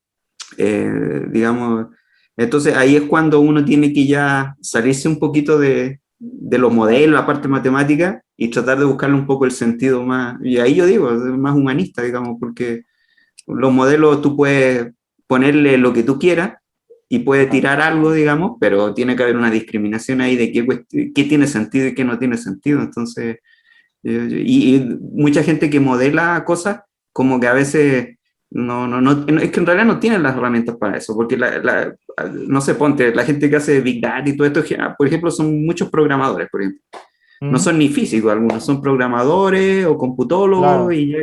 digamos. Entonces ahí es cuando uno tiene que ya salirse un poquito de los modelos, la parte matemática, y tratar de buscarle un poco el sentido más, y ahí yo digo, más humanista, digamos, porque los modelos tú puedes ponerle lo que tú quieras y puede tirar algo, digamos, pero tiene que haber una discriminación ahí de qué tiene sentido y qué no tiene sentido. Entonces, y mucha gente que modela cosas, como que a veces es que en realidad no tienen las herramientas para eso, porque no sé, ponte, la gente que hace Big Data y todo esto, por ejemplo, son muchos programadores, por ejemplo. No son ni físicos algunos, son programadores o computólogos, claro. Y ya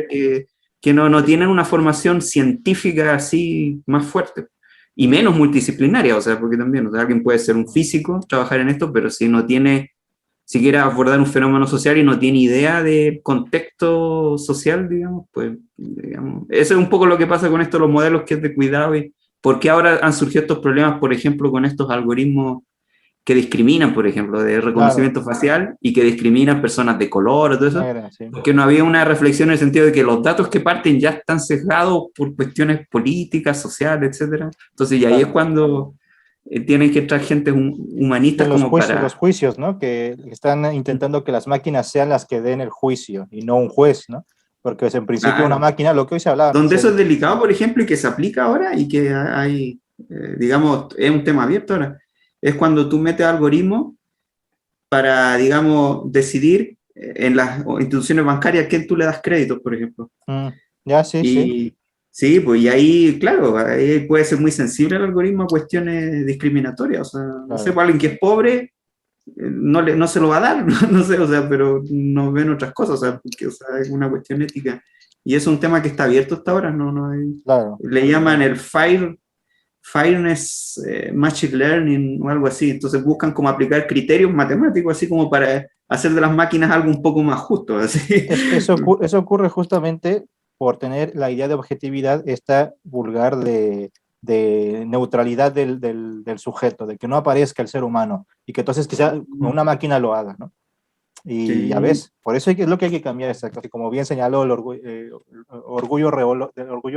que no tienen una formación científica así más fuerte. Y menos multidisciplinaria, o sea, porque también, o sea, alguien puede ser un físico, trabajar en esto, pero si no tiene, si quiere abordar un fenómeno social y no tiene idea de contexto social, digamos, pues, digamos, eso es un poco lo que pasa con esto, los modelos que es de cuidado, y por qué ahora han surgido estos problemas, por ejemplo, con estos algoritmos que discriminan, por ejemplo, de reconocimiento facial y que discriminan personas de color o todo eso, sí. Porque no había una reflexión en el sentido de que los datos que parten ya están sesgados por cuestiones políticas, sociales, etcétera. Entonces, y ahí es cuando tienen que entrar gente humanistas como para...
Los juicios, ¿no? Que están intentando que las máquinas sean las que den el juicio y no un juez, ¿no? Porque es en principio una máquina, lo que hoy se hablaba.
Donde eso es delicado, por ejemplo, y que se aplica ahora y que hay, digamos, es un tema abierto ahora, es cuando tú metes algoritmos para, digamos, decidir en las instituciones bancarias a quién tú le das créditos, por ejemplo. Sí. Sí, pues y ahí, claro, ahí puede ser muy sensible el algoritmo a cuestiones discriminatorias. O sea, claro. No sé, para alguien que es pobre, no se lo va a dar, no sé, o sea, pero no ven otras cosas, o sea, porque, o sea, es una cuestión ética. Y es un tema que está abierto hasta ahora, no hay, claro. Le llaman el Fairness Machine Learning o algo así, entonces buscan como aplicar criterios matemáticos así como para hacer de las máquinas algo un poco más justo. Así.
Eso ocurre justamente por tener la idea de objetividad esta vulgar de neutralidad del sujeto, de que no aparezca el ser humano y que entonces quizá una máquina lo haga, ¿no? Y sí. Ya ves, por eso es lo que hay que cambiar, exacto. Como bien señaló el orgullo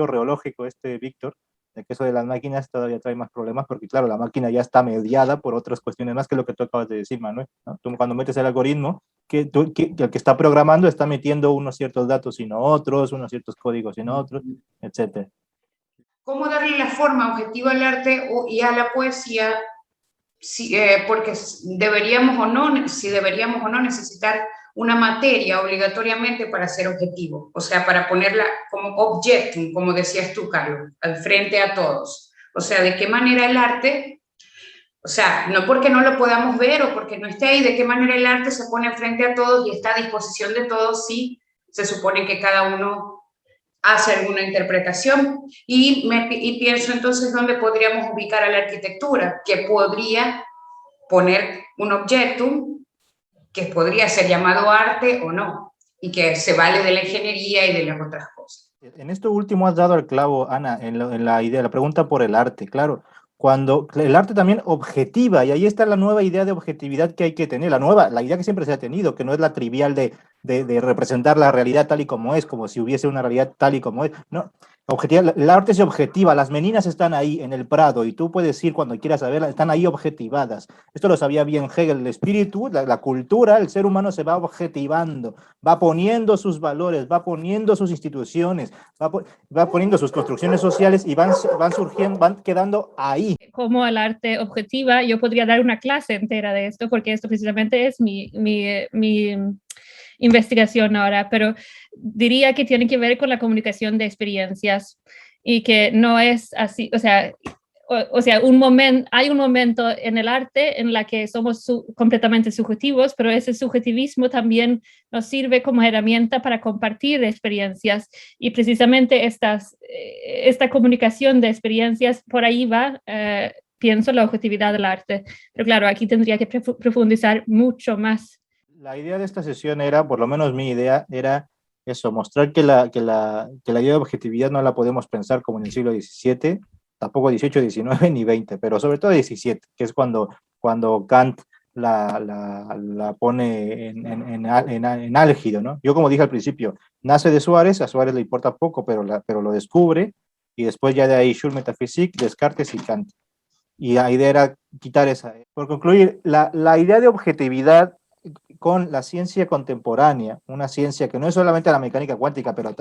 reológico Víctor, de que eso de las máquinas todavía trae más problemas, porque claro, la máquina ya está mediada por otras cuestiones más que lo que tú acabas de decir, Manuel, ¿no? Tú cuando metes el algoritmo, que el que está programando está metiendo unos ciertos datos y no otros, unos ciertos códigos y no otros, etc.
¿Cómo darle la forma objetiva al arte y a la poesía porque deberíamos o no, si deberíamos o no necesitar una materia obligatoriamente para ser objetivo, o sea, para ponerla como objectum, como decías tú, Carlos, al frente a todos. O sea, de qué manera el arte, o sea, no porque no lo podamos ver o porque no esté ahí, de qué manera el arte se pone frente a todos y está a disposición de todos si se supone que cada uno hace alguna interpretación. Y pienso entonces dónde podríamos ubicar a la arquitectura, que podría poner un objetum que podría ser llamado arte o no, y que se vale de la ingeniería y de las otras cosas.
En esto último has dado el clavo, Ana, en la idea, la pregunta por el arte, claro. Cuando el arte también objetiva, y ahí está la nueva idea de objetividad que hay que tener, la idea que siempre se ha tenido, que no es la trivial de representar la realidad tal y como es, como si hubiese una realidad tal y como es, no. El arte es objetiva, las meninas están ahí en el Prado y tú puedes ir cuando quieras saberlas, están ahí objetivadas. Esto lo sabía bien Hegel, el espíritu, la cultura, el ser humano se va objetivando, va poniendo sus valores, va poniendo sus instituciones, va poniendo sus construcciones sociales y van surgiendo, van quedando ahí.
Como el arte objetiva, yo podría dar una clase entera de esto, porque esto precisamente es mi investigación ahora, pero diría que tiene que ver con la comunicación de experiencias y que no es así, o sea, hay un momento en el arte en la que somos completamente subjetivos, pero ese subjetivismo también nos sirve como herramienta para compartir experiencias y precisamente esta comunicación de experiencias, por ahí va, pienso, la objetividad del arte. Pero claro, aquí tendría que profundizar mucho más.
La idea de esta sesión era, por lo menos mi idea, era eso, mostrar que la idea de objetividad no la podemos pensar como en el siglo XVII, tampoco XVIII, XIX ni XX, pero sobre todo XVII, que es cuando Kant la pone en álgido, ¿no? Yo, como dije al principio, nace de Suárez, a Suárez le importa poco, pero lo descubre, y después ya de ahí Schur Metaphysique, Descartes y Kant. Y la idea era quitar esa. Por concluir, la idea de objetividad con la ciencia contemporánea, una ciencia que no es solamente la mecánica cuántica, pero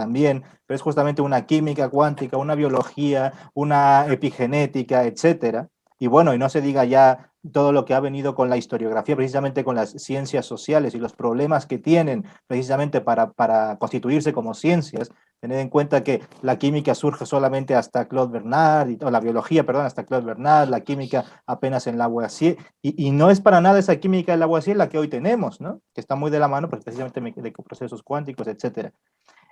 es justamente una química cuántica, una biología, una epigenética, etcétera. Y bueno, y no se diga ya todo lo que ha venido con la historiografía, precisamente con las ciencias sociales y los problemas que tienen precisamente para constituirse como ciencias. Tened en cuenta que la química surge solamente hasta Claude Bernard, o la biología, perdón, hasta Claude Bernard, la química apenas en Lavoisier, y no es para nada esa química de Lavoisier la que hoy tenemos, ¿no? Que está muy de la mano, pues, precisamente de procesos cuánticos, etcétera.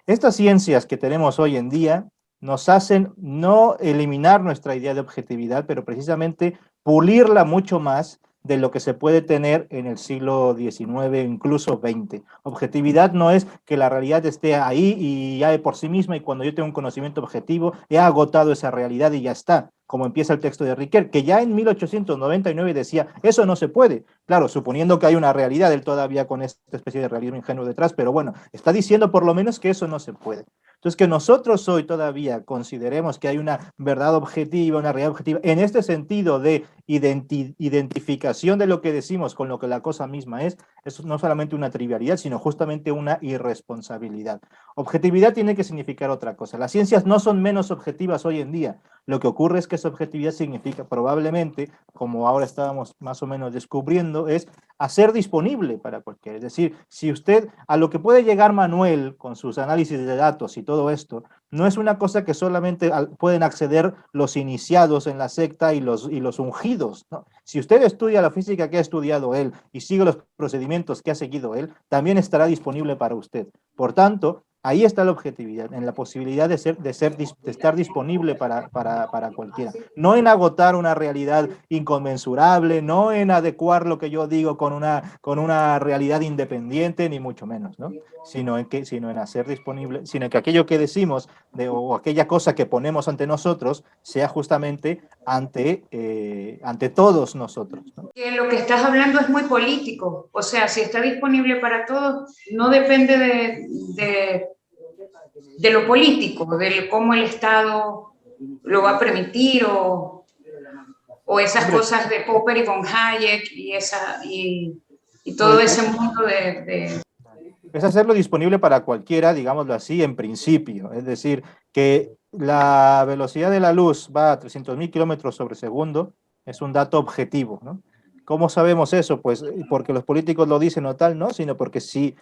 Estas ciencias que tenemos hoy en día nos hacen no eliminar nuestra idea de objetividad, pero precisamente pulirla mucho más de lo que se puede tener en el siglo XIX, incluso XX. Objetividad no es que la realidad esté ahí y ya de por sí misma, y cuando yo tengo un conocimiento objetivo, he agotado esa realidad y ya está, como empieza el texto de Riquet, que ya en 1899 decía, eso no se puede. Claro, suponiendo que hay una realidad, él todavía con esta especie de realismo ingenuo detrás, pero bueno, está diciendo por lo menos que eso no se puede. Entonces, que nosotros hoy todavía consideremos que hay una verdad objetiva, una realidad objetiva, en este sentido de identificación de lo que decimos con lo que la cosa misma es no solamente una trivialidad, sino justamente una irresponsabilidad. Objetividad tiene que significar otra cosa. Las ciencias no son menos objetivas hoy en día. Lo que ocurre es que esa objetividad significa probablemente, como ahora estábamos más o menos descubriendo, es hacer disponible para cualquiera. Es decir, si usted, a lo que puede llegar Manuel con sus análisis de datos y todo esto, no es una cosa que solamente pueden acceder los iniciados en la secta y los ungidos, ¿no? Si usted estudia la física que ha estudiado él y sigue los procedimientos que ha seguido él, también estará disponible para usted. Por tanto, ahí está la objetividad, en la posibilidad de estar disponible para cualquiera. No en agotar una realidad inconmensurable, no en adecuar lo que yo digo con una realidad independiente, ni mucho menos, ¿no? Sino en hacer disponible, sino en que aquello que decimos o aquella cosa que ponemos ante nosotros sea justamente ante todos nosotros, ¿no?
Que lo que estás hablando es muy político, o sea, si está disponible para todos, no depende de lo político, de cómo el Estado lo va a permitir o esas cosas de Popper y von Hayek y todo ese mundo
Es hacerlo disponible para cualquiera, digámoslo así, en principio. Es decir, que la velocidad de la luz va a 300.000 kilómetros sobre segundo, es un dato objetivo, ¿no? ¿Cómo sabemos eso? Pues porque los políticos lo dicen o tal, no, sino porque si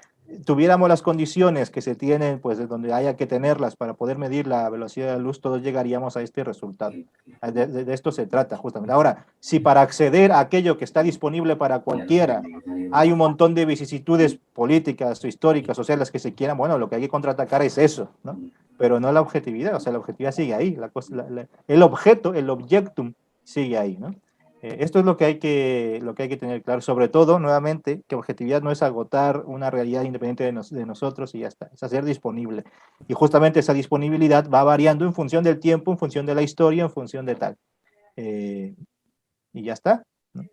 tuviéramos las condiciones que se tienen, pues de donde haya que tenerlas para poder medir la velocidad de la luz, todos llegaríamos a este resultado. De esto se trata justamente. Ahora, si para acceder a aquello que está disponible para cualquiera hay un montón de vicisitudes políticas o históricas, sociales que se quieran, bueno, lo que hay que contraatacar es eso, ¿no? Pero no la objetividad, o sea, la objetividad sigue ahí, el objeto, el objectum sigue ahí, ¿no? Esto es lo que hay que tener claro, sobre todo, nuevamente, que objetividad no es agotar una realidad independiente de nosotros y ya está, es hacer disponible. Y justamente esa disponibilidad va variando en función del tiempo, en función de la historia, en función de tal. Y ya está, ¿no?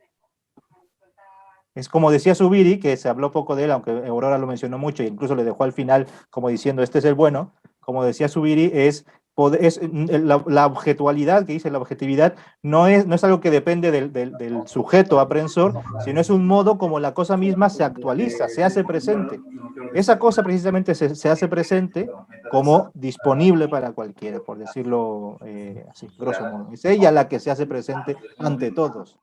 Es como decía Zubiri, que se habló poco de él, aunque Aurora lo mencionó mucho, e incluso le dejó al final como diciendo, este es el bueno. Como decía Zubiri, la objetualidad, que dice la objetividad, no es algo que depende del sujeto aprensor, sino es un modo como la cosa misma se actualiza, se hace presente. Esa cosa precisamente se hace presente como disponible para cualquiera, por decirlo así, grosso modo. Es ella la que se hace presente ante todos.